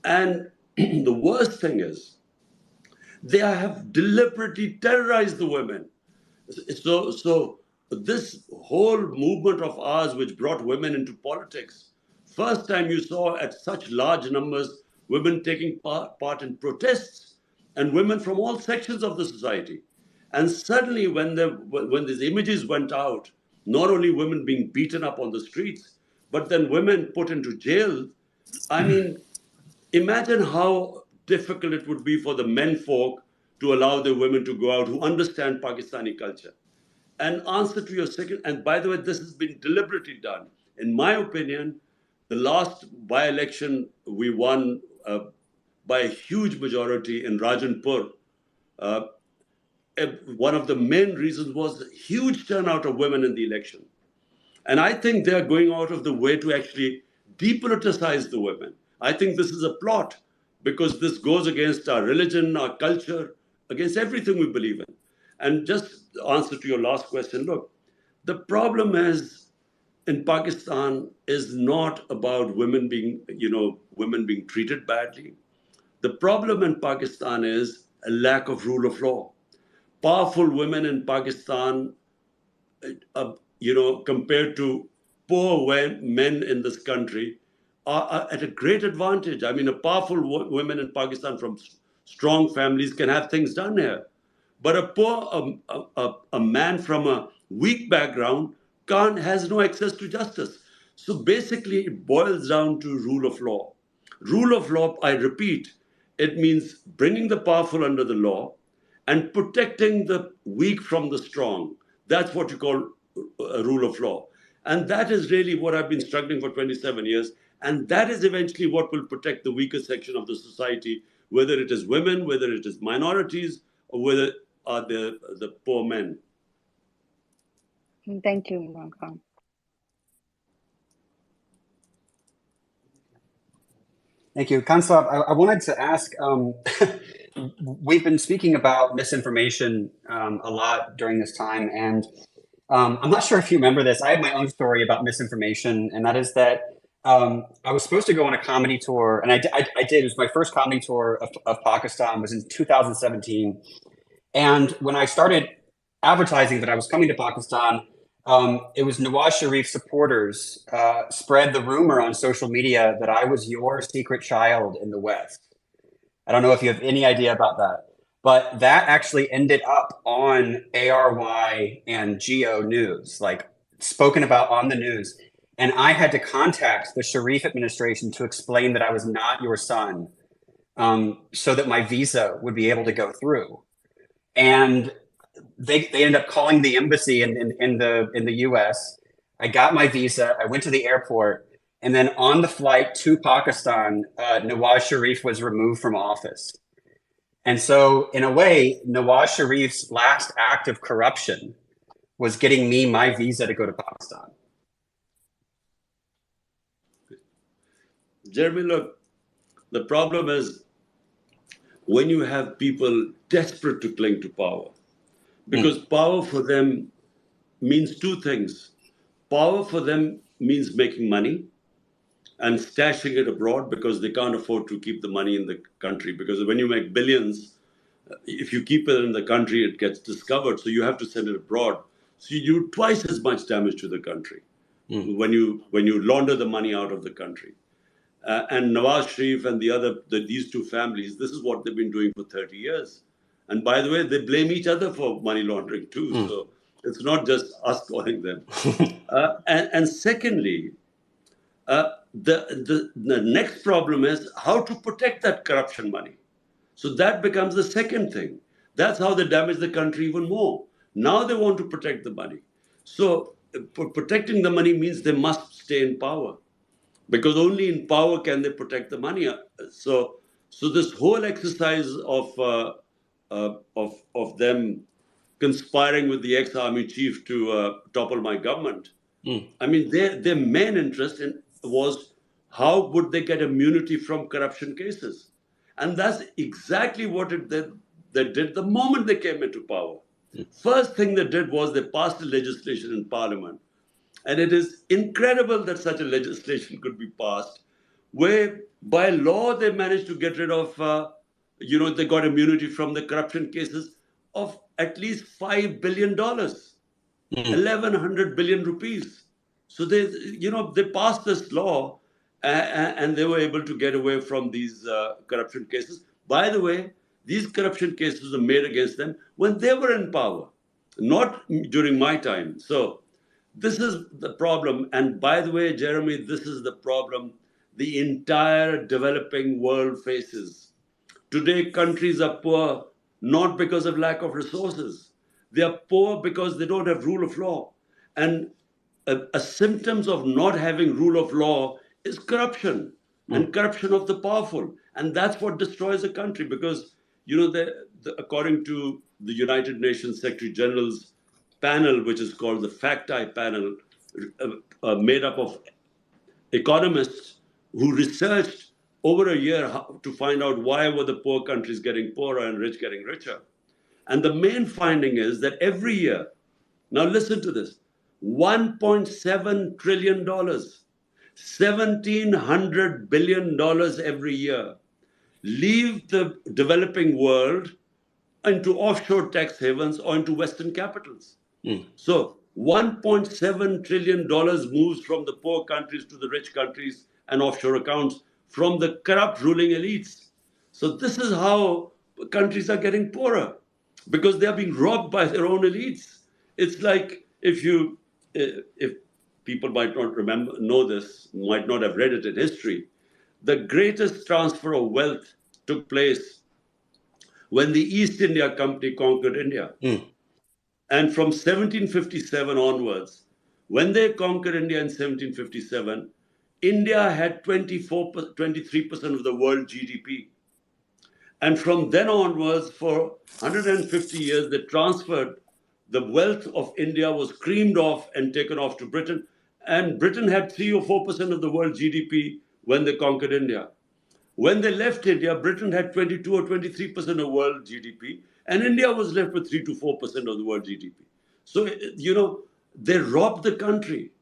And the worst thing is, they have deliberately terrorized the women. So this whole movement of ours, which brought women into politics, first time you saw at such large numbers women taking part in protests, and women from all sections of the society. And suddenly, when these images went out, not only women being beaten up on the streets, but then women put into jail. I mean, imagine how difficult it would be for the men folk to allow the women to go out who understand Pakistani culture. And answer to your second, and by the way, this has been deliberately done. In my opinion, the last by-election we won by a huge majority in Rajanpur. Uh, One of the main reasons was the huge turnout of women in the election. And I think they're going out of the way to actually depoliticize the women. I think this is a plot because this goes against our religion, our culture, against everything we believe in. And just answer to your last question, look, the problem is in Pakistan is not about women being treated badly. The problem in Pakistan is a lack of rule of law. Powerful women in Pakistan compared to poor men in this country, are at a great advantage. I mean, a powerful women in Pakistan from strong families can have things done here. But a man from a weak background has no access to justice. So basically, it boils down to rule of law. Rule of law, I repeat, it means bringing the powerful under the law and protecting the weak from the strong. That's what you call a rule of law. And that is really what I've been struggling for 27 years. And that is eventually what will protect the weaker section of the society, whether it is women, whether it is minorities, or whether are the poor men. Thank you, Imran Khan. Thank you. Kanslav, I wanted to ask, we've been speaking about misinformation a lot during this time, and I'm not sure if you remember this. I have my own story about misinformation, and that is that I was supposed to go on a comedy tour, and I did. It was my first comedy tour of Pakistan, was in 2017. And when I started advertising that I was coming to Pakistan, it was Nawaz Sharif supporters spread the rumor on social media that I was your secret child in the West. I don't know if you have any idea about that, but that actually ended up on ARY and Geo News, like spoken about on the news. And I had to contact the Sharif administration to explain that I was not your son, so that my visa would be able to go through. And they ended up calling the embassy in the US. I got my visa. I went to the airport, and then on the flight to Pakistan, Nawaz Sharif was removed from office. And so, in a way, Nawaz Sharif's last act of corruption was getting me my visa to go to Pakistan. Jeremy, look, the problem is when you have people desperate to cling to power, because power for them means two things. Power for them means making money and stashing it abroad because they can't afford to keep the money in the country. Because when you make billions, if you keep it in the country, it gets discovered. So you have to send it abroad. So you do twice as much damage to the country when you launder the money out of the country. And Nawaz Sharif and these two families, this is what they've been doing for 30 years. And by the way, they blame each other for money laundering too. So it's not just us calling them. And secondly, the next problem is how to protect that corruption money. So that becomes the second thing. That's how they damage the country even more. Now they want to protect the money. So protecting the money means they must stay in power, because only in power can they protect the money. So this whole exercise of them conspiring with the ex-army chief to topple my government. I mean, their main interest was how would they get immunity from corruption cases. And that's exactly what they did the moment they came into power. First thing they did was they passed a legislation in parliament. And it is incredible that such a legislation could be passed where by law they managed to get rid of, they got immunity from the corruption cases of at least $5 billion, 1,100 billion rupees. So they passed this law and they were able to get away from these corruption cases. By the way, these corruption cases were made against them when they were in power, not during my time. So this is the problem. And by the way, Jeremy, this is the problem the entire developing world faces. Today, countries are poor not because of lack of resources. They are poor because they don't have rule of law. And a symptoms of not having rule of law is corruption and corruption of the powerful. And that's what destroys a country because, according to the United Nations Secretary General's panel, which is called the FACT-I panel, made up of economists who researched over a year to find out why were the poor countries getting poorer and rich getting richer. And the main finding is that every year, now listen to this, $1.7 trillion, $1,700 billion every year leave the developing world into offshore tax havens or into Western capitals. So $1.7 trillion moves from the poor countries to the rich countries and offshore accounts from the corrupt ruling elites. So this is how countries are getting poorer, because they are being robbed by their own elites. It's like if people might not know this, might not have read it in history, the greatest transfer of wealth took place when the East India Company conquered India. And from 1757 onwards, when they conquered India in 1757, India had 23% of the world GDP. And from then onwards, for 150 years, they transferred the wealth of India, was creamed off and taken off to Britain. And Britain had 3 or 4% of the world GDP when they conquered India. When they left India, Britain had 22 or 23% of world GDP, and India was left with 3 to 4% of the world GDP. So, they robbed the country.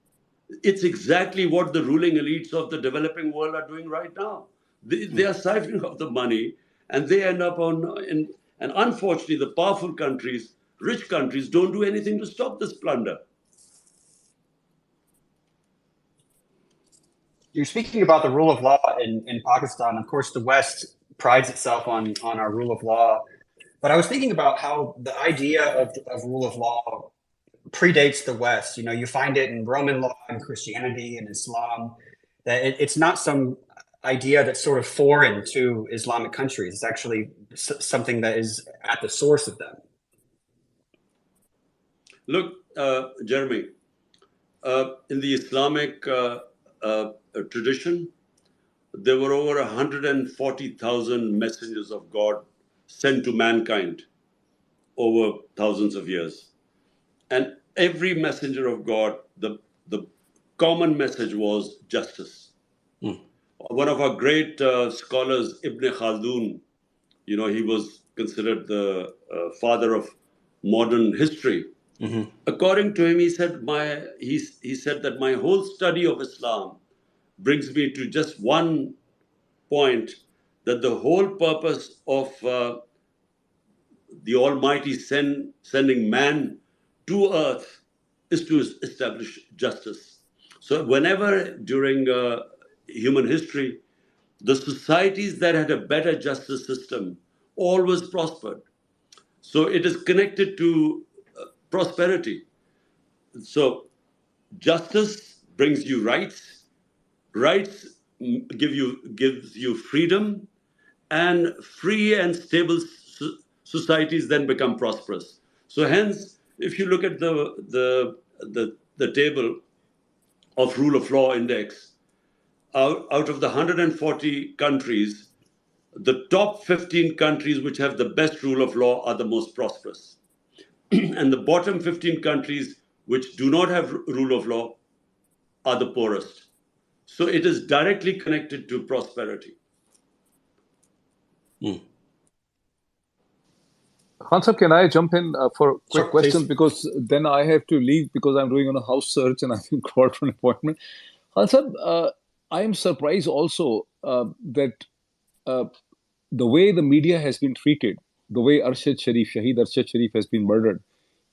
It's exactly what the ruling elites of the developing world are doing right now. They are siphoning off the money, and they end up and unfortunately, the powerful countries, rich countries, don't do anything to stop this plunder. You're speaking about the rule of law in Pakistan. Of course, the West prides itself on our rule of law. But I was thinking about how the idea of rule of law predates the West. You find it in Roman law and Christianity and Islam, that it's not some idea that's sort of foreign to Islamic countries. It's actually something that is at the source of them. Look, Jeremy, in the Islamic tradition, there were over 140,000 messengers of God sent to mankind over thousands of years. And every messenger of God, the common message was justice. One of our great scholars, Ibn Khaldun, he was considered the father of modern history. According to him, he said that my whole study of Islam brings me to just one point, that the whole purpose of the Almighty sending man to earth is to establish justice. So whenever during human history, the societies that had a better justice system always prospered. So it is connected to prosperity. So justice brings you rights. Rights gives you freedom, and free and stable societies then become prosperous. So hence, if you look at the table of rule of law index, out of the 140 countries, the top 15 countries which have the best rule of law are the most prosperous. And the bottom 15 countries which do not have rule of law are the poorest. So it is directly connected to prosperity. Khan Sahib, can I jump in for quick questions? Please. Because then I have to leave because I'm doing on a house search and I've been called for an appointment. Khan Sahib, I am surprised also that the way the media has been treated, the way Shahid Arshad Sharif has been murdered.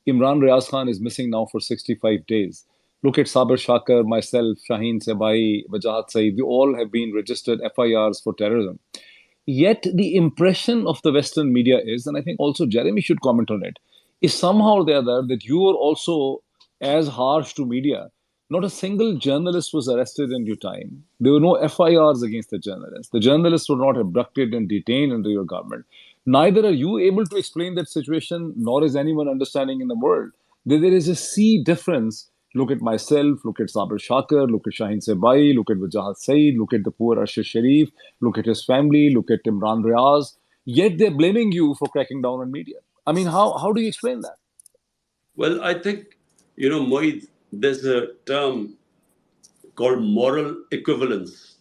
Imran Riaz Khan is missing now for 65 days. Look at Sabir Shakar, myself, Shaheen Sebai, Wajahat Saeed. We all have been registered FIRs for terrorism. Yet the impression of the Western media is, and I think also Jeremy should comment on it, is somehow or the other that you are also as harsh to media. Not a single journalist was arrested in your time. There were no FIRs against the journalists. The journalists were not abducted and detained under your government. Neither are you able to explain that situation, nor is anyone understanding in the world. There is a sea difference. Look at myself, look at Sabir Shakar, look at Shaheen Sebai, look at Wajahat Saeed, look at the poor Arshad Sharif, look at his family, look at Imran Riaz. Yet they're blaming you for cracking down on media. I mean, how do you explain that? Well, I think, Moeed, there's a term called moral equivalence,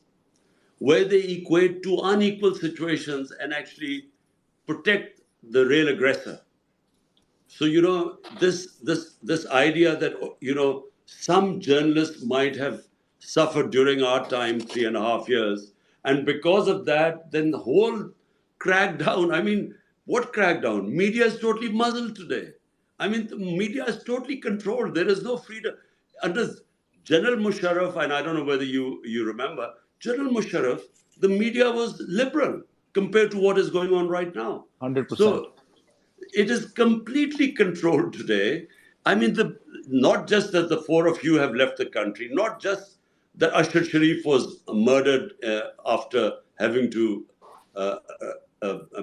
where they equate two unequal situations and actually protect the real aggressor. So this idea that some journalists might have suffered during our time 3.5 years, and because of that, then the whole crackdown. I mean, what crackdown? Media is totally muzzled today. I mean, the media is totally controlled. There is no freedom under General Musharraf, and I don't know whether you remember General Musharraf. The media was liberal compared to what is going on right now. 100%. So it is completely controlled today. I mean, not just that the four of you have left the country, not just that Ashar Sharif was murdered after having to,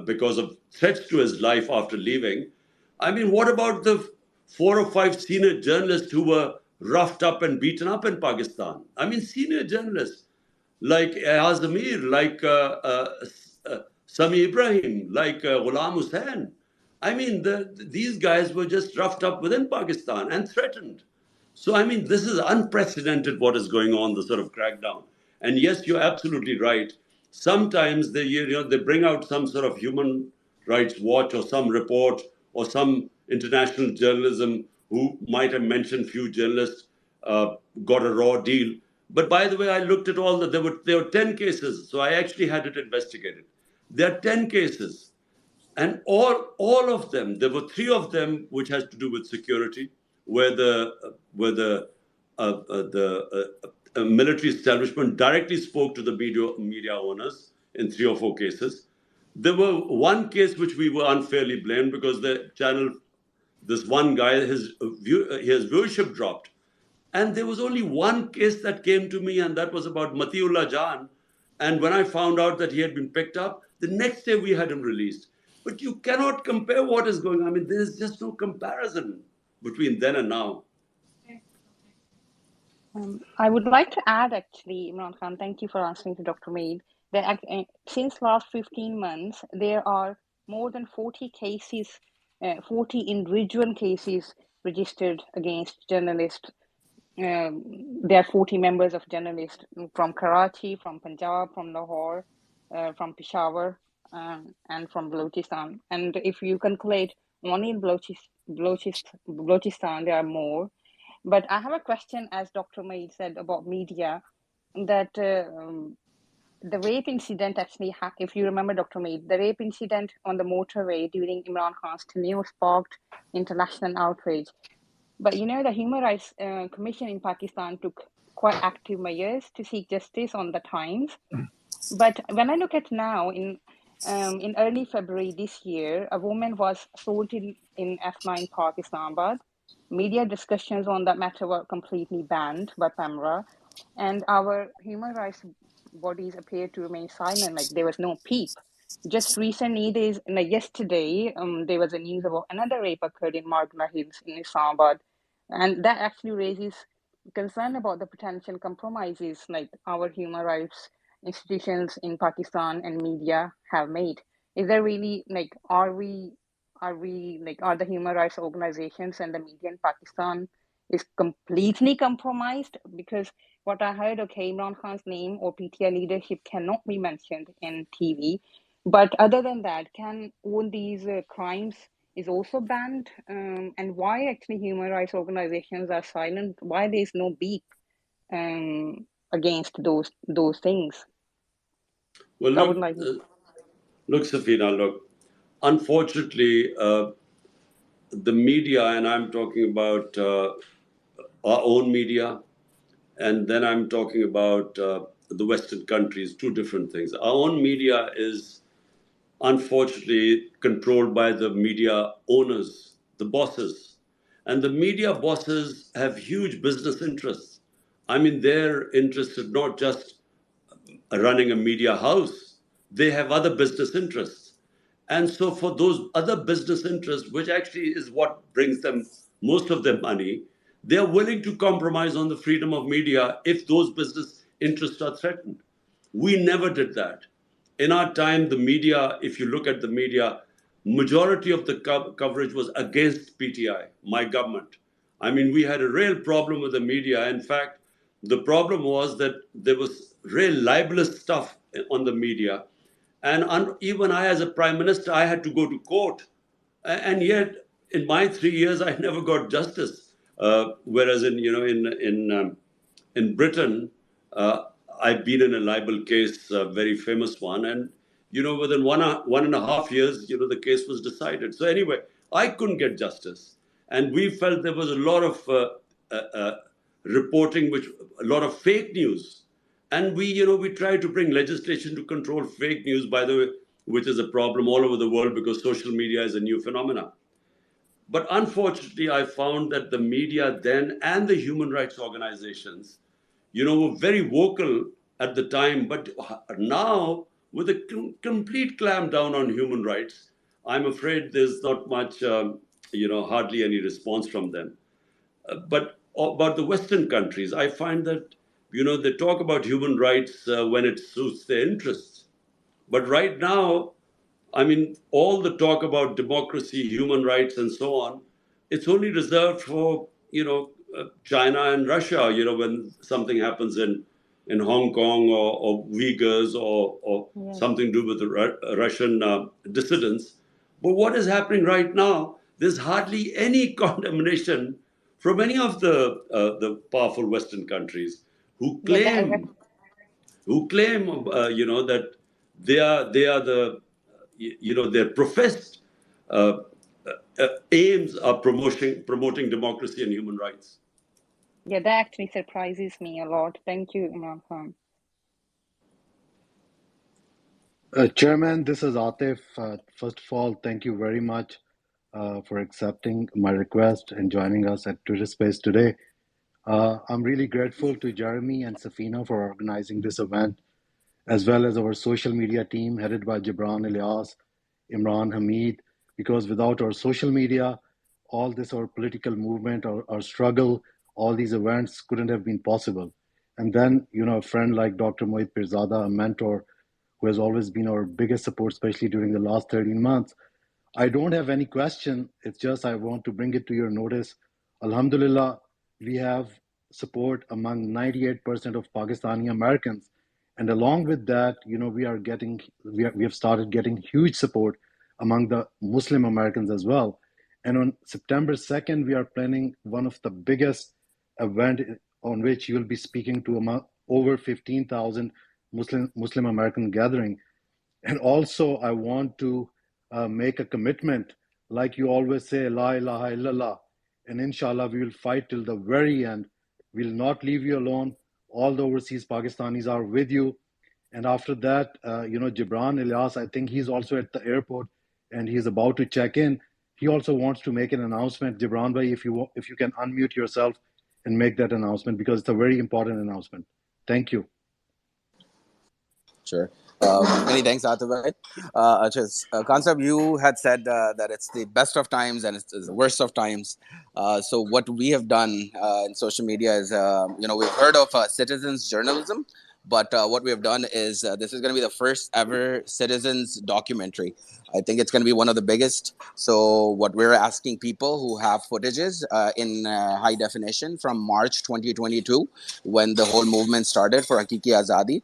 because of threats to his life after leaving. I mean, what about the 4 or 5 senior journalists who were roughed up and beaten up in Pakistan? I mean, senior journalists like Azamir, like Sami Ibrahim, like Ghulam Hussain. I mean, these guys were just roughed up within Pakistan and threatened. So, I mean, this is unprecedented what is going on, the sort of crackdown. And yes, you're absolutely right. Sometimes they bring out some sort of human rights watch or some report or some international journalism who might have mentioned few journalists got a raw deal. But by the way, I looked at all that there were 10 cases, so I actually had it investigated. There are 10 cases. And all of them, there were 3 of them which has to do with security, where the military establishment directly spoke to the media owners in 3 or 4 cases. There were one case which we were unfairly blamed because the channel, this one guy, his viewership dropped. And there was only one case that came to me, and that was about Matiullah Jan. And when I found out that he had been picked up, the next day we had him released. But you cannot compare what is going on. I mean, there's just no comparison between then and now. I would like to add, actually, Imran Khan, thank you for answering to Dr. Mead, that since last 15 months, there are more than 40 cases, 40 individual cases registered against journalists. There are 40 members of journalists from Karachi, from Punjab, from Lahore, from Peshawar, and from Balochistan. And if you calculate only in Balochistan, there are more. But I have a question, as Dr. Maid said about media, that the rape incident actually, if you remember, Dr. Maid, the rape incident on the motorway during Imran Khan's tenure sparked international outrage. But the Human Rights Commission in Pakistan took quite active measures to seek justice on the times. But when I look at now, in early February this year, a woman was assaulted in F9 Park, Islamabad. Media discussions on that matter were completely banned by PAMRA, and our human rights bodies appeared to remain silent, like there was no peep. Just recently, yesterday, there was a news about another rape occurred in Margana Hills in Islamabad, and that actually raises concern about the potential compromises like our human rights institutions in Pakistan and media have made. Is there really are the human rights organizations and the media in Pakistan is completely compromised? Because what I heard, okay, Imran Khan's name or PTI leadership cannot be mentioned in TV, but other than that, can all these crimes is also banned? And why actually human rights organizations are silent? Why there is no beep against those things. Well, So I would like. look, Safina, look. Unfortunately, the media, and I'm talking about our own media, and then I'm talking about the Western countries, two different things. Our own media is unfortunately controlled by the media owners, the bosses. And the media bosses have huge business interests. I mean, they're interested not just running a media house, they have other business interests. And so, for those other business interests, which actually is what brings them most of their money, they're willing to compromise on the freedom of media if those business interests are threatened. We never did that. In our time, the media, if you look at the media, majority of the coverage was against PTI, my government. I mean, we had a real problem with the media. In fact, the problem was that there was real libelous stuff on the media. And even I, as a prime minister, I had to go to court. And yet, in my 3 years, I never got justice. Whereas in Britain, I've been in a libel case, a very famous one, and within 1.5 years, the case was decided. So anyway, I couldn't get justice, and we felt there was a lot of reporting, a lot of fake news, and we tried to bring legislation to control fake news, by the way, which is a problem all over the world because social media is a new phenomenon. But unfortunately, I found that the media then and the human rights organizations were very vocal at the time, but now with a complete clampdown on human rights, I'm afraid there's not much, hardly any response from them. But about the Western countries, I find that, they talk about human rights when it suits their interests. But right now, I mean, all the talk about democracy, human rights, and so on, it's only reserved for, China and Russia, when something happens in Hong Kong or Uyghurs or Yes. something to do with the Russian dissidents. But what is happening right now, there's hardly any condemnation from any of the powerful Western countries who Yeah, claim that they are the their professed uh, aims are promoting democracy and human rights. yeah, that actually surprises me a lot. Thank you, Imran Khan. Chairman, this is Atif. First of all, thank you very much for accepting my request and joining us at Twitter Space today. I'm really grateful to Jeremy and Safina for organizing this event, as well as our social media team headed by Gibran Ilyas, Imran Hamid, because without our social media, all this, our political movement, our struggle, all these events couldn't have been possible. And then, a friend like Dr. Mohit Pirzada, a mentor who has always been our biggest support, especially during the last 13 months. I don't have any question. It's just I want to bring it to your notice. Alhamdulillah, we have support among 98% of Pakistani Americans. And along with that, we have started getting huge support among the Muslim Americans as well. And on September 2nd, we are planning one of the biggest event on which you will be speaking to over 15,000 Muslim American gathering. And also, I want to make a commitment, like you always say, La ilaha illallah. And inshallah, we will fight till the very end. We'll not leave you alone. All the overseas Pakistanis are with you. And after that, Gibran Ilyas, I think he's also at the airport and he's about to check in. He also wants to make an announcement. Gibran bhai, if you can unmute yourself and make that announcement, because it's a very important announcement. Thank you. Sure. Many thanks, Atif. Concept, you had said that it's the best of times and it's the worst of times. So what we have done in social media is, we've heard of citizens journalism, but what we have done is this is going to be the first ever citizens documentary. I think it's going to be one of the biggest. So what we're asking people who have footages in high definition from March 2022, when the whole movement started for Hakiki Azadi,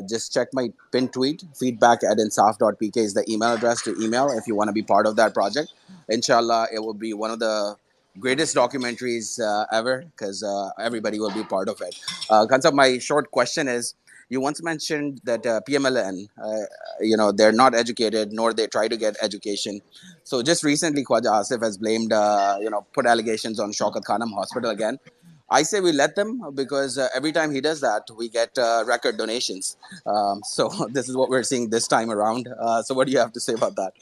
just check my pinned tweet. feedback@insaf.pk is the email address to email if you want to be part of that project. Inshallah, it will be one of the greatest documentaries ever, because everybody will be part of it. Kansab, my short question is, you once mentioned that PMLN, they're not educated, nor they try to get education. So just recently, Khwaja Asif has blamed, put allegations on Shaukat Khanum Hospital again. I say we let them, because every time he does that, we get record donations. So this is what we're seeing this time around. So what do you have to say about that?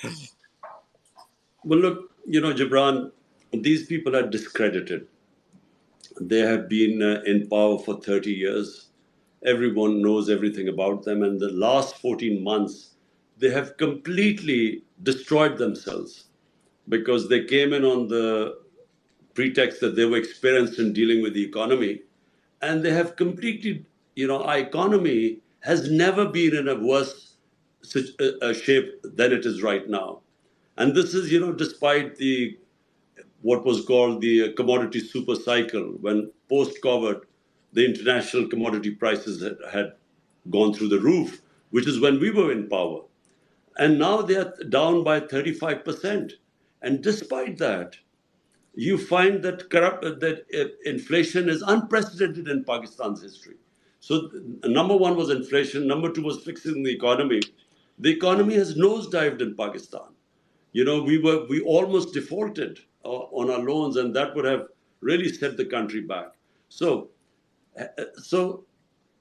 Well, look, Gibran, these people are discredited. They have been in power for 30 years. Everyone knows everything about them. And the last 14 months, they have completely destroyed themselves because they came in on the pretext that they were experienced in dealing with the economy. And they have completely, our economy has never been in a worse shape than it is right now. And this is, despite what was called the commodity super cycle, when post-COVID, the international commodity prices had gone through the roof, which is when we were in power. And now they are down by 35%. And despite that, you find that inflation is unprecedented in Pakistan's history. So number one was inflation. Number two was fixing the economy. The economy has nosedived in Pakistan. We almost defaulted on our loans, and that would have really set the country back. So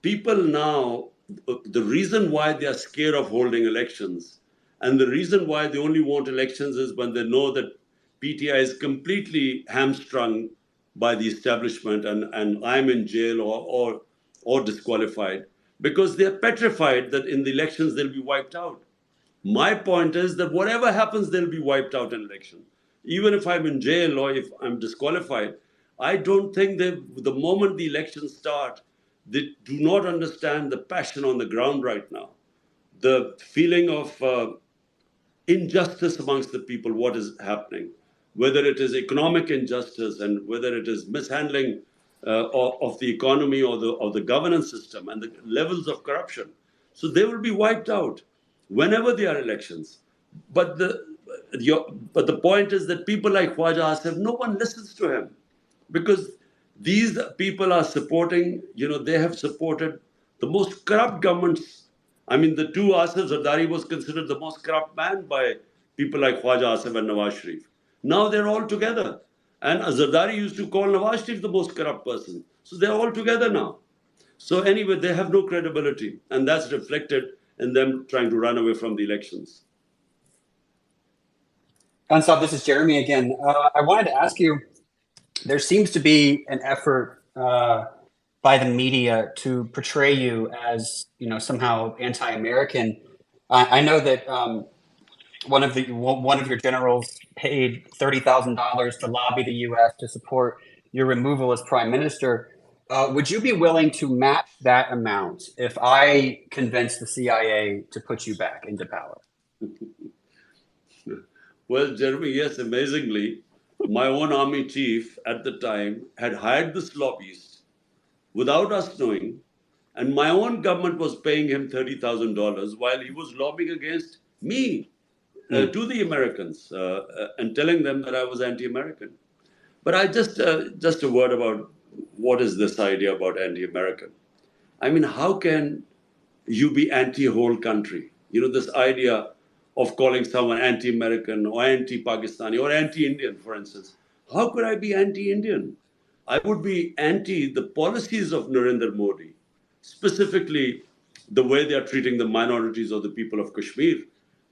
people now, the reason why they are scared of holding elections, and the reason why they only want elections is when they know that PTI is completely hamstrung by the establishment, and I'm in jail or disqualified, because they're petrified that in the elections they'll be wiped out. My point is that whatever happens, they'll be wiped out in election. Even if I'm in jail or if I'm disqualified, I don't think that the moment the elections start, they do not understand the passion on the ground right now. The feeling of injustice amongst the people, what is happening, whether it is economic injustice and whether it is mishandling of the economy or the governance system and the levels of corruption. So they will be wiped out whenever there are elections. But the point is that people like Khwaja Asif, no one listens to him, because these people are supporting, they have supported the most corrupt governments. I mean, the two Asif, Zardari was considered the most corrupt man by people like Khwaja Asif and Nawaz Sharif. Now they're all together. And Zardari used to call Nawaz Sharif the most corrupt person. So they're all together now. So anyway, they have no credibility. And that's reflected in them trying to run away from the elections. Kansab, this is Jeremy again. I wanted to ask you, there seems to be an effort by the media to portray you as, somehow anti-American. I know that one of your generals paid $30,000 to lobby the U.S. to support your removal as prime minister. Would you be willing to match that amount if I convince the CIA to put you back into power? Well, Jeremy, yes, amazingly, my own army chief at the time had hired this lobbyist without us knowing, and my own government was paying him $30,000 while he was lobbying against me to the Americans and telling them that I was anti-American. But I just a word about what is this idea about anti-American. I mean, how can you be anti-whole country? This idea of calling someone anti-American or anti-Pakistani or anti-Indian, for instance. How could I be anti-Indian? I would be anti the policies of Narendra Modi, specifically the way they are treating the minorities or the people of Kashmir.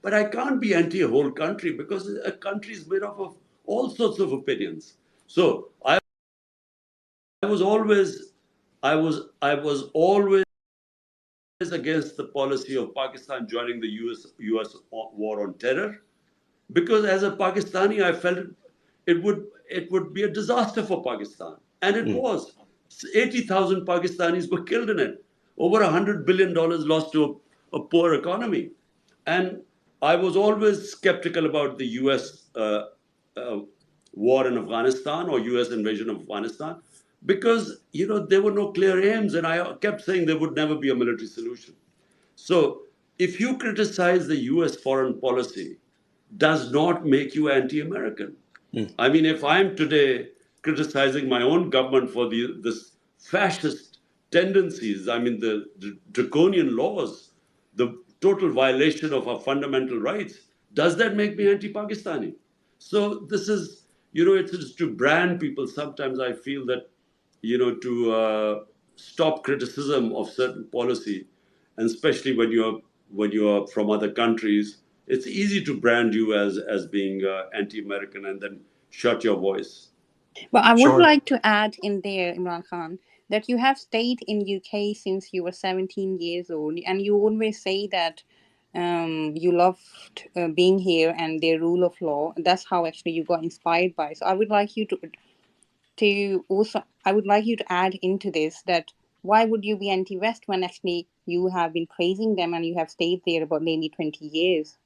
But I can't be anti a whole country, because a country is made up of all sorts of opinions. So I was always against the policy of Pakistan joining the US war on terror, because as a Pakistani, I felt it would be a disaster for Pakistan, and it was. 80,000 Pakistanis were killed in it. Over $100 billion lost to a poor economy, and I was always skeptical about the US war in Afghanistan or US invasion of Afghanistan, because there were no clear aims, and I kept saying there would never be a military solution. So if you criticize the US foreign policy, does not make you anti-American. I mean, if I'm today criticizing my own government for this fascist tendencies, I mean, the draconian laws, the total violation of our fundamental rights, does that make me anti-Pakistani? So this is, it's to brand people. Sometimes I feel that, to stop criticism of certain policy, and especially when you're from other countries, it's easy to brand you as being anti-American and then shut your voice. But I would Sure. like to add in there, Imran Khan, that you have stayed in UK since you were 17 years old, and you always say that you loved being here and their rule of law. That's how actually you got inspired by. So I would like you to add into this that why would you be anti-West when actually you have been praising them and you have stayed there about nearly 20 years?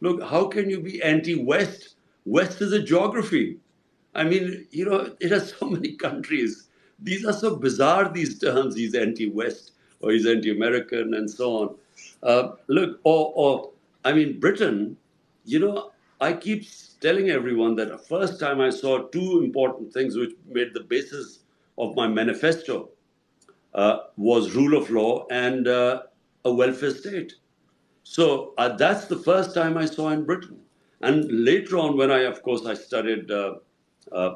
Look, how can you be anti-West? West is a geography. I mean, it has so many countries. These are so bizarre, these terms, he's anti-West or he's anti-American and so on. Look, I mean, Britain, I keep telling everyone that the first time I saw two important things which made the basis of my manifesto was rule of law and a welfare state. So that's the first time I saw in Britain. And later on, when of course, I studied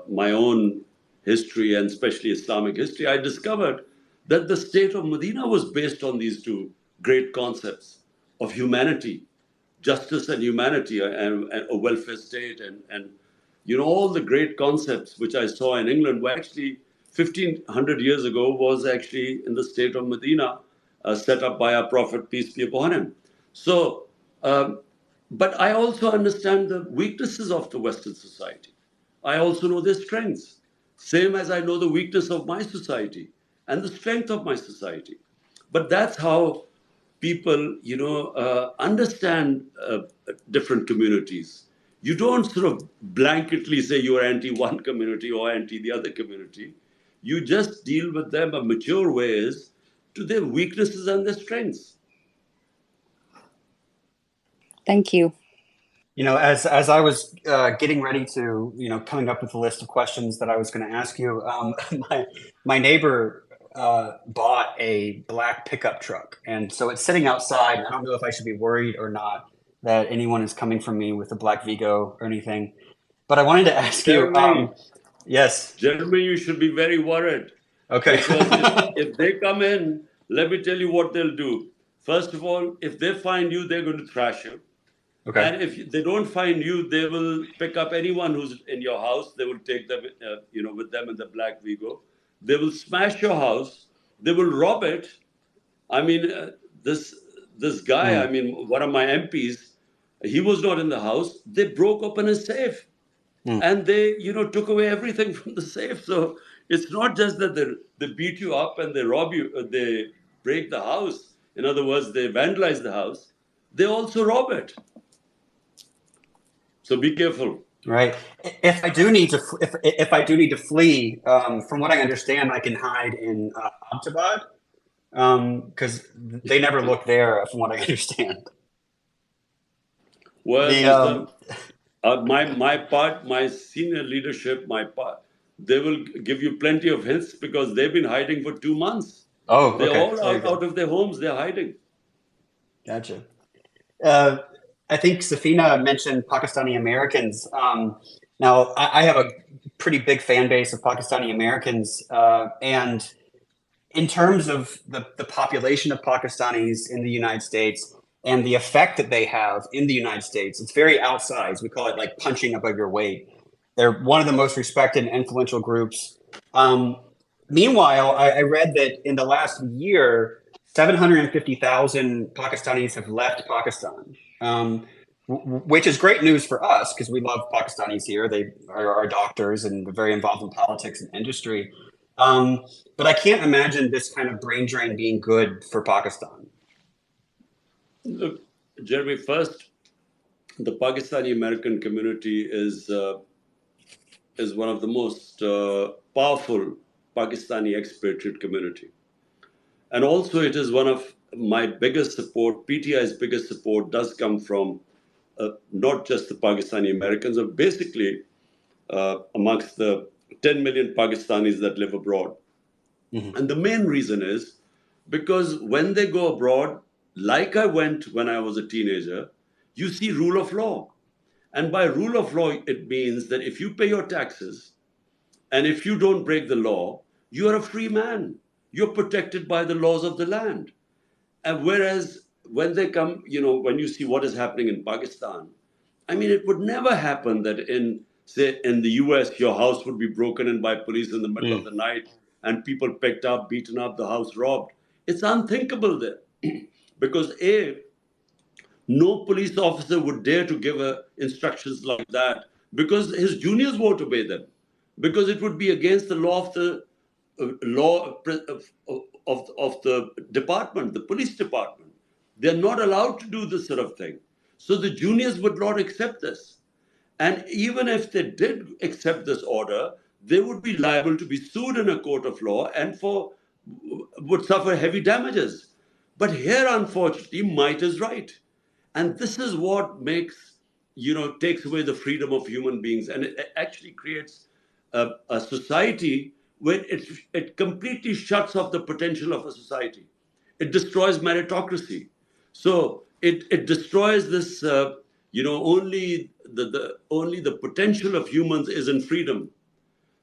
my own history and especially Islamic history, I discovered that the state of Medina was based on these two great concepts of humanity, justice and humanity, and a welfare state, and all the great concepts which I saw in England were actually 1500 years ago was actually in the state of Medina, set up by our Prophet, peace be upon him. So, but I also understand the weaknesses of the Western society. I also know their strengths, same as I know the weakness of my society and the strength of my society. But that's how people, understand different communities. You don't sort of blanketly say you're anti one community or anti the other community. You just deal with them in mature ways to their weaknesses and their strengths. Thank you. As I was getting ready to, coming up with a list of questions that I was going to ask you, my neighbor bought a black pickup truck, and so it's sitting outside. I don't know if I should be worried or not that anyone is coming from me with a black Vigo or anything, but I wanted to ask you. Yes, Jeremy, you should be very worried. Okay. Because if they come in, let me tell you what they'll do. First of all, if they find you, they're going to thrash you. Okay. And if they don't find you, they will pick up anyone who's in your house. They will take them, with them in the black Vigo. They will smash your house. They will rob it. I mean, this guy, I mean, one of my MPs, he was not in the house. They broke open his safe. And they, took away everything from the safe. So it's not just that they beat you up and they rob you, they break the house. In other words, they vandalize the house. They also rob it. So be careful. Right. If I do need to flee, from what I understand, I can hide in Abbottabad, because they never look there, from what I understand. Well, my senior leadership, they will give you plenty of hints because they've been hiding for 2 months. Oh, okay. They're all out of their homes. They're hiding. Gotcha. I think Safina mentioned Pakistani Americans. Now, I have a pretty big fan base of Pakistani Americans, and in terms of the population of Pakistanis in the United States and the effect that they have in the United States, it's very outsized. We call it like punching above your weight. They're one of the most respected and influential groups. Meanwhile, I read that in the last year, 750,000 Pakistanis have left Pakistan, which is great news for us because we love Pakistanis here. They are our doctors and very involved in politics and industry. But I can't imagine this kind of brain drain being good for Pakistan. Look, Jeremy, first, the Pakistani American community is one of the most powerful Pakistani expatriate community. And also it is one of my biggest support, PTI's biggest support does come from not just the Pakistani Americans, but basically amongst the 10 million Pakistanis that live abroad. Mm-hmm. And the main reason is because when they go abroad, like I went when I was a teenager, you see rule of law. And by rule of law, it means that if you pay your taxes and if you don't break the law, you are a free man. You're protected by the laws of the land. And whereas when they come, when you see what is happening in Pakistan, I mean, it would never happen that say, in the US, your house would be broken in by police in the middle of the night and people picked up, beaten up, the house robbed. It's unthinkable there. Because no police officer would dare to give instructions like that because his juniors won't obey them. Because it would be against the law of the of the department, the police department. They're not allowed to do this sort of thing. So the juniors would not accept this. And even if they did accept this order, they would be liable to be sued in a court of law and would suffer heavy damages. But here, unfortunately, might is right. And this is what takes away the freedom of human beings. And it actually creates a society where it completely shuts off the potential of a society. It destroys meritocracy. So it destroys this, only the potential of humans is in freedom.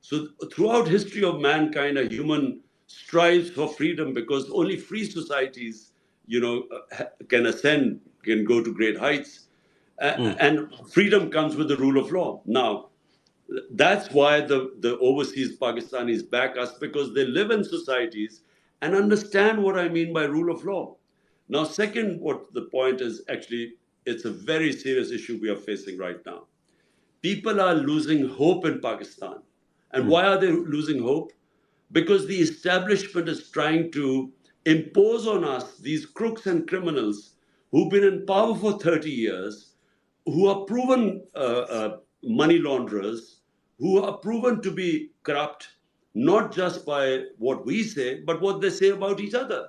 So throughout history of mankind, a human strives for freedom because only free societies, can ascend, can go to great heights. And freedom comes with the rule of law. Now, that's why the overseas Pakistanis back us, because they live in societies and understand what I mean by rule of law. Now, second, what the point is, actually, it's a very serious issue we are facing right now. People are losing hope in Pakistan. And why are they losing hope? Because the establishment is trying to impose on us these crooks and criminals who've been in power for 30 years, who are proven money launderers, who are proven to be corrupt, not just by what we say, but what they say about each other,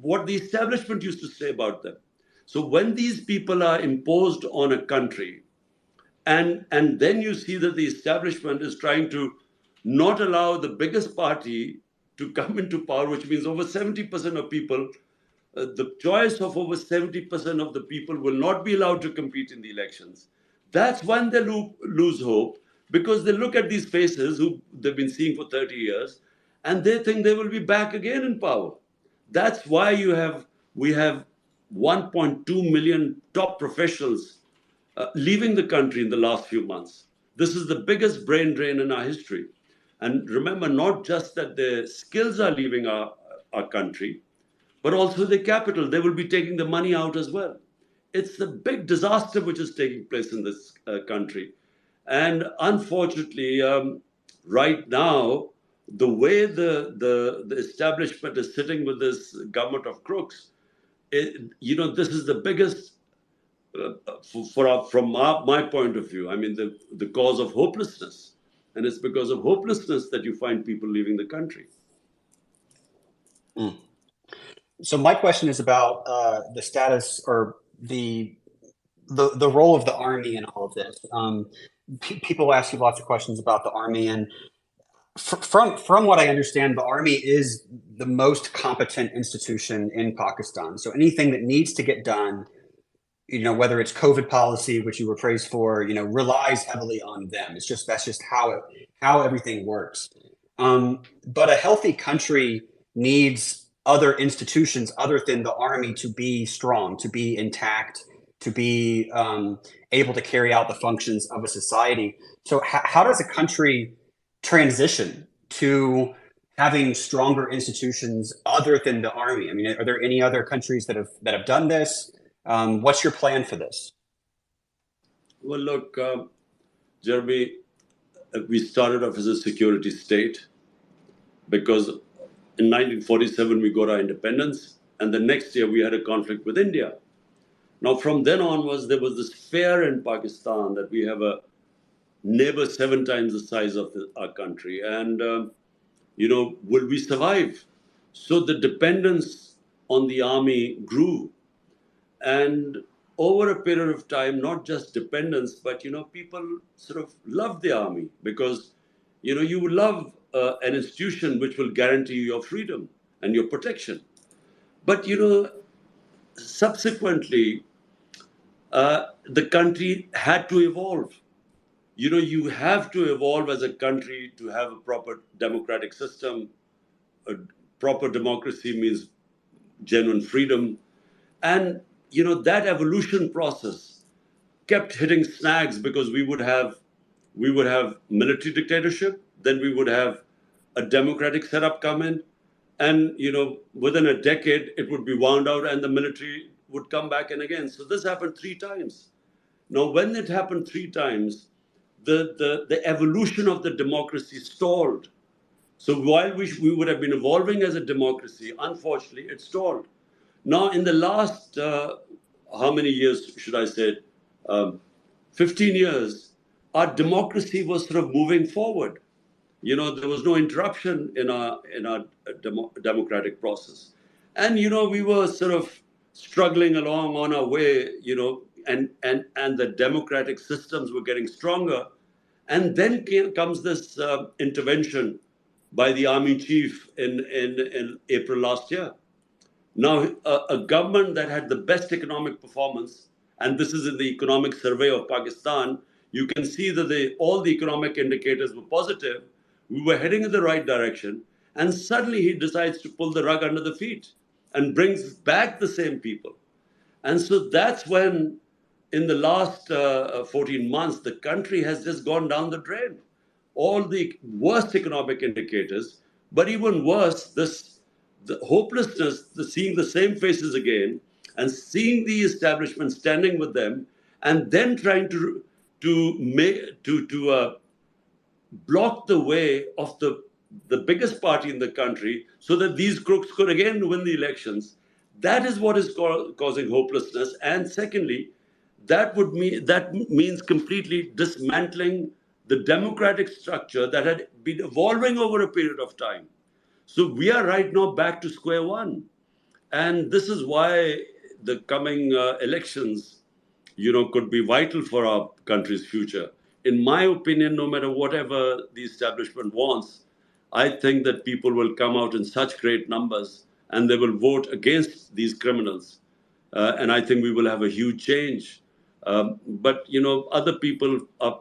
what the establishment used to say about them. So when these people are imposed on a country, and then you see that the establishment is trying to not allow the biggest party to come into power, which means over 70% of people, the choice of over 70% of the people will not be allowed to compete in the elections. That's when they lose hope, because they look at these faces who they've been seeing for 30 years, and they think they will be back again in power. That's why we have 1.2 million top professionals leaving the country in the last few months. This is the biggest brain drain in our history. And remember, not just that the skills are leaving our country, but also the capital. They will be taking the money out as well. It's a big disaster which is taking place in this country. And unfortunately, right now, the way the establishment is sitting with this government of crooks, this is the biggest, from my point of view, I mean, the cause of hopelessness. And it's because of hopelessness that you find people leaving the country. So my question is about the status or the role of the army in all of this. People ask you lots of questions about the army, and from what I understand, the army is the most competent institution in Pakistan. So anything that needs to get done, whether it's COVID policy, which you were praised for, relies heavily on them. That's just how everything works. But a healthy country needs other institutions other than the army to be strong, to be intact, to be able to carry out the functions of a society. So how does a country transition to having stronger institutions other than the army? I mean, are there any other countries that have done this? What's your plan for this? Well, look, Jeremy, we started off as a security state because in 1947 we got our independence, and the next year we had a conflict with India. Now, from then onwards, there was this fear in Pakistan that we have a neighbor 7 times the size of our country, and will we survive? So the dependence on the army grew. And over a period of time, not just dependence, but, people sort of love the army because, you love an institution which will guarantee you your freedom and your protection. But, subsequently, the country had to evolve. You have to evolve as a country to have a proper democratic system. A proper democracy means genuine freedom. And, that evolution process kept hitting snags because we would have military dictatorship, then we would have a democratic setup come in, and within a decade it would be wound out and the military would come back in again. So this happened 3 times. Now, when it happened 3 times, the evolution of the democracy stalled. So while we would have been evolving as a democracy, unfortunately, it stalled. Now, in the last, how many years should I say, 15 years, our democracy was sort of moving forward. There was no interruption in our democratic process. And, we were sort of struggling along on our way, and the democratic systems were getting stronger. And then comes this intervention by the army chief in April last year. Now, a government that had the best economic performance, and this is in the economic survey of Pakistan, you can see that all the economic indicators were positive. We were heading in the right direction, and suddenly he decides to pull the rug under the feet and brings back the same people. And so that's when, in the last 14 months, the country has just gone down the drain. All the worst economic indicators, but even worse, the hopelessness, seeing the same faces again, and seeing the establishment standing with them, and then trying to block the way of the biggest party in the country, so that these crooks could again win the elections. That is what is causing hopelessness. And secondly, that means completely dismantling the democratic structure that had been evolving over a period of time. So we are right now back to square one. And this is why the coming elections, could be vital for our country's future. In my opinion, no matter whatever the establishment wants, I think that people will come out in such great numbers and they will vote against these criminals. And I think we will have a huge change. But, other people are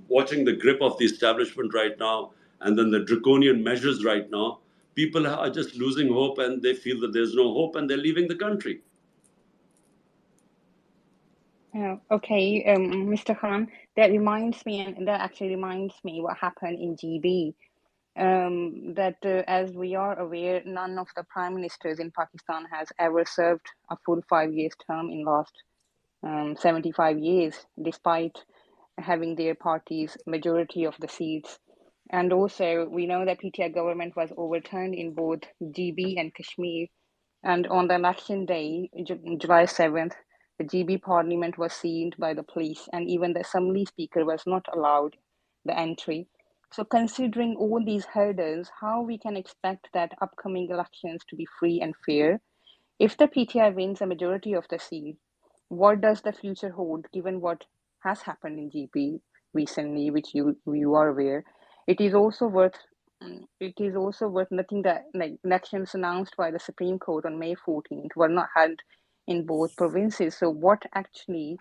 watching the grip of the establishment right now, and then the draconian measures right now. People are just losing hope, and they feel that there's no hope, and they're leaving the country. Okay, Mr. Khan, that actually reminds me what happened in GB. As we are aware, none of the prime ministers in Pakistan has ever served a full 5 years term in last 75 years, despite having their party's majority of the seats. And also, we know that PTI government was overturned in both GB and Kashmir. And on the election day, July 7th, the GB parliament was sealed by the police, and even the assembly speaker was not allowed the entry. So considering all these hurdles, how we can expect that upcoming elections to be free and fair? If the PTI wins a majority of the seat, what does the future hold, given what has happened in GB recently, which you are aware? It is also worth noting that elections announced by the Supreme Court on May 14th were not held in both provinces. So what actually,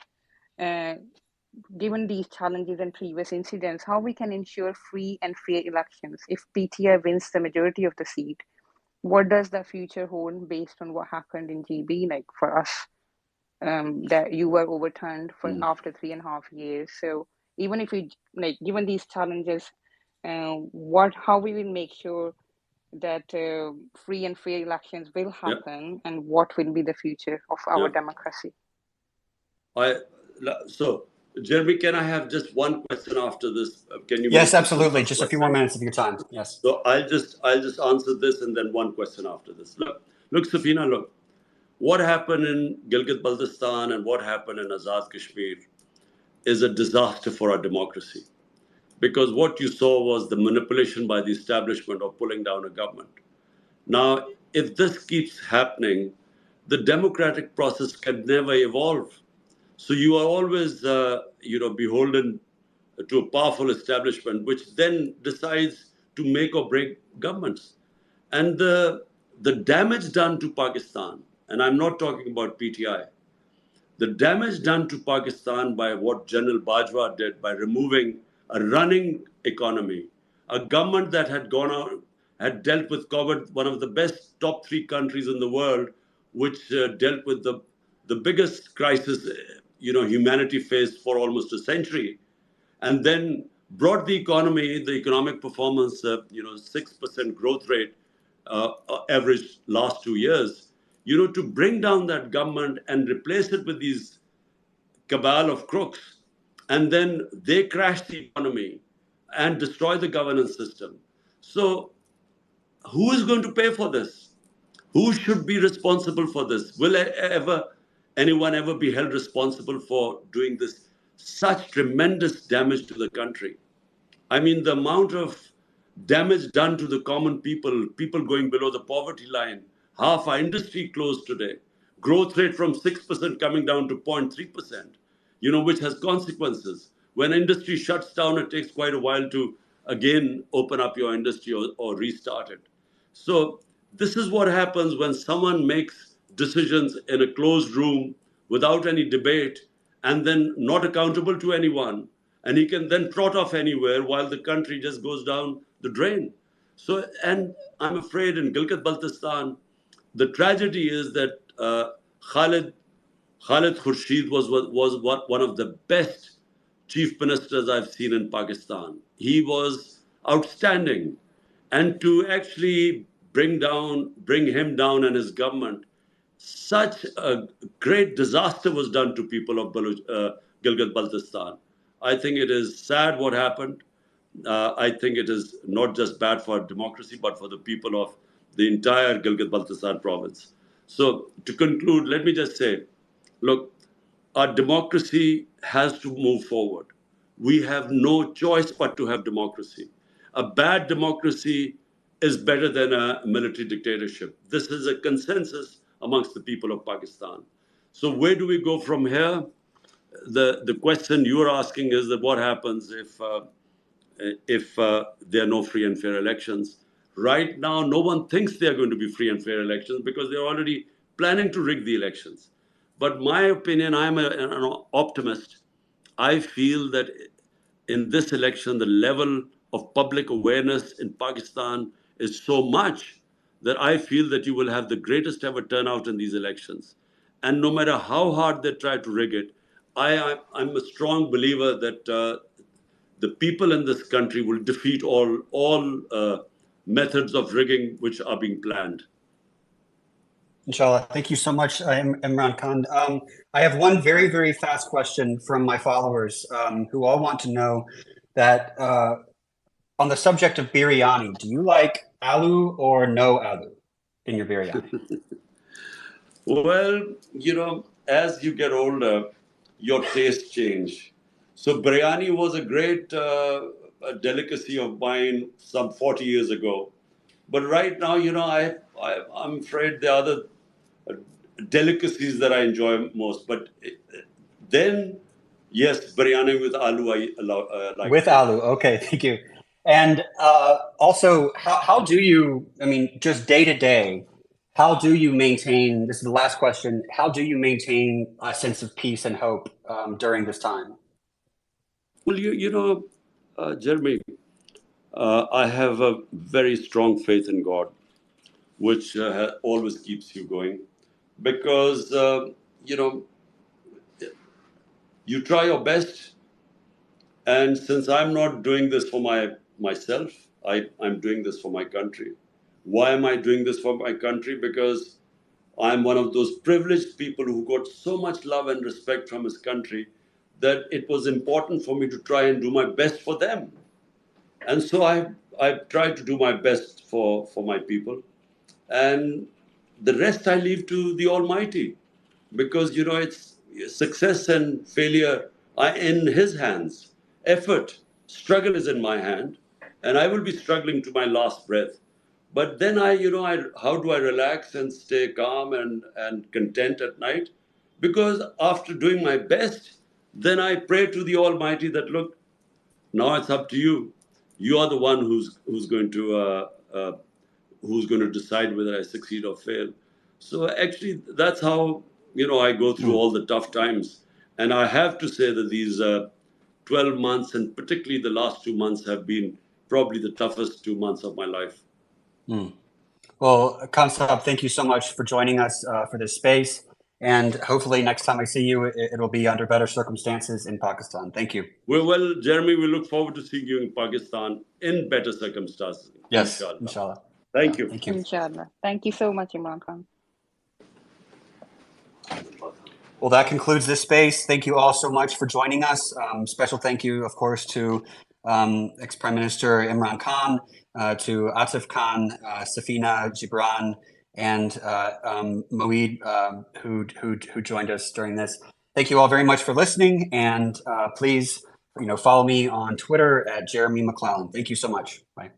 given these challenges and previous incidents, how we can ensure free and fair elections if PTI wins the majority of the seat? What does the future hold based on what happened in GB, for us, that you were overturned after 3.5 years? So even if we, given these challenges, how we will make sure that free and fair elections will happen, and what will be the future of our democracy? So, Jeremy, can I have just one question after this? Can you? Yes, absolutely. Just a few more minutes of your time. Yes. So I'll just answer this, and then one question after this. Look, Safina, look. What happened in Gilgit-Baltistan and what happened in Azad Kashmir is a disaster for our democracy. Because what you saw was the manipulation by the establishment of pulling down a government. Now, if this keeps happening, the democratic process can never evolve. So you are always, beholden to a powerful establishment, which then decides to make or break governments. And the damage done to Pakistan, and I'm not talking about PTI, the damage done to Pakistan by what General Bajwa did by removing a running economy, a government that had gone out, had dealt with COVID, one of the best top 3 countries in the world, which dealt with the biggest crisis, humanity faced for almost a century, and then brought the economy, the economic performance, 6% growth rate, average last 2 years, to bring down that government and replace it with these cabal of crooks. And then they crash the economy and destroy the governance system. So who is going to pay for this? Who should be responsible for this? Will anyone ever be held responsible for doing this such tremendous damage to the country? I mean, the amount of damage done to the common people, people going below the poverty line, half our industry closed today, growth rate from 6% coming down to 0.3%, which has consequences. When industry shuts down, it takes quite a while to again open up your industry or restart it. So this is what happens when someone makes decisions in a closed room without any debate and then not accountable to anyone. And he can then trot off anywhere while the country just goes down the drain. So, and I'm afraid in Gilgit-Baltistan, the tragedy is that Khalid Khurshid was one of the best chief ministers I've seen in Pakistan. He was outstanding. And to actually bring him down and his government, such a great disaster was done to people of Gilgit-Baltistan. I think it is sad what happened. I think it is not just bad for democracy, but for the people of the entire Gilgit-Baltistan province. So to conclude, let me just say, look, our democracy has to move forward. We have no choice but to have democracy. A bad democracy is better than a military dictatorship. This is a consensus amongst the people of Pakistan. So where do we go from here? The question you're asking is that what happens if there are no free and fair elections? Right now, no one thinks there are going to be free and fair elections because they're already planning to rig the elections. But my opinion, I'm an optimist. I feel that in this election, the level of public awareness in Pakistan is so much that I feel that you will have the greatest ever turnout in these elections. And no matter how hard they try to rig it, I'm a strong believer that the people in this country will defeat all methods of rigging which are being planned. Inshallah. Thank you so much, Imran Khan. I have one very, very fast question from my followers who all want to know that on the subject of biryani, do you like aloo or no aloo in your biryani? Well, as you get older, your tastes change. So biryani was a great a delicacy of mine some 40 years ago. But right now, I'm afraid there are other delicacies that I enjoy most. But then, yes, biryani with aloo, I like. With aloo, okay, thank you. And also, how do you, just day to day, how do you maintain, this is the last question, how do you maintain a sense of peace and hope during this time? Well, Jeremy, I have a very strong faith in God, which always keeps you going. Because, you try your best. And since I'm not doing this for myself, I'm doing this for my country. Why am I doing this for my country? Because I'm one of those privileged people who got so much love and respect from his country that it was important for me to try and do my best for them. And so I've tried to do my best for my people. And the rest I leave to the Almighty. Because, it's success and failure are in His hands. Effort, struggle is in my hand. And I will be struggling to my last breath. But then how do I relax and stay calm and content at night? Because after doing my best, then I pray to the Almighty that, look, now it's up to you. You are the one who's going to decide whether I succeed or fail. So actually, that's how I go through all the tough times. And I have to say that these 12 months, and particularly the last 2 months, have been probably the toughest 2 months of my life. Well, Khan Sahab, thank you so much for joining us for this space. And hopefully next time I see you, it'll be under better circumstances in Pakistan. Thank you. Well, Jeremy, we look forward to seeing you in Pakistan in better circumstances. Yes, inshallah. Thank you. Thank you. Inshallah. Thank you so much, Imran Khan. Well, that concludes this space. Thank you all so much for joining us. Special thank you, of course, to ex-Prime Minister Imran Khan, to Atif Khan, Safina Gibran, and Moeed, who joined us during this. Thank you all very much for listening, and please, follow me on Twitter at Jeremy McLellan. Thank you so much. Bye.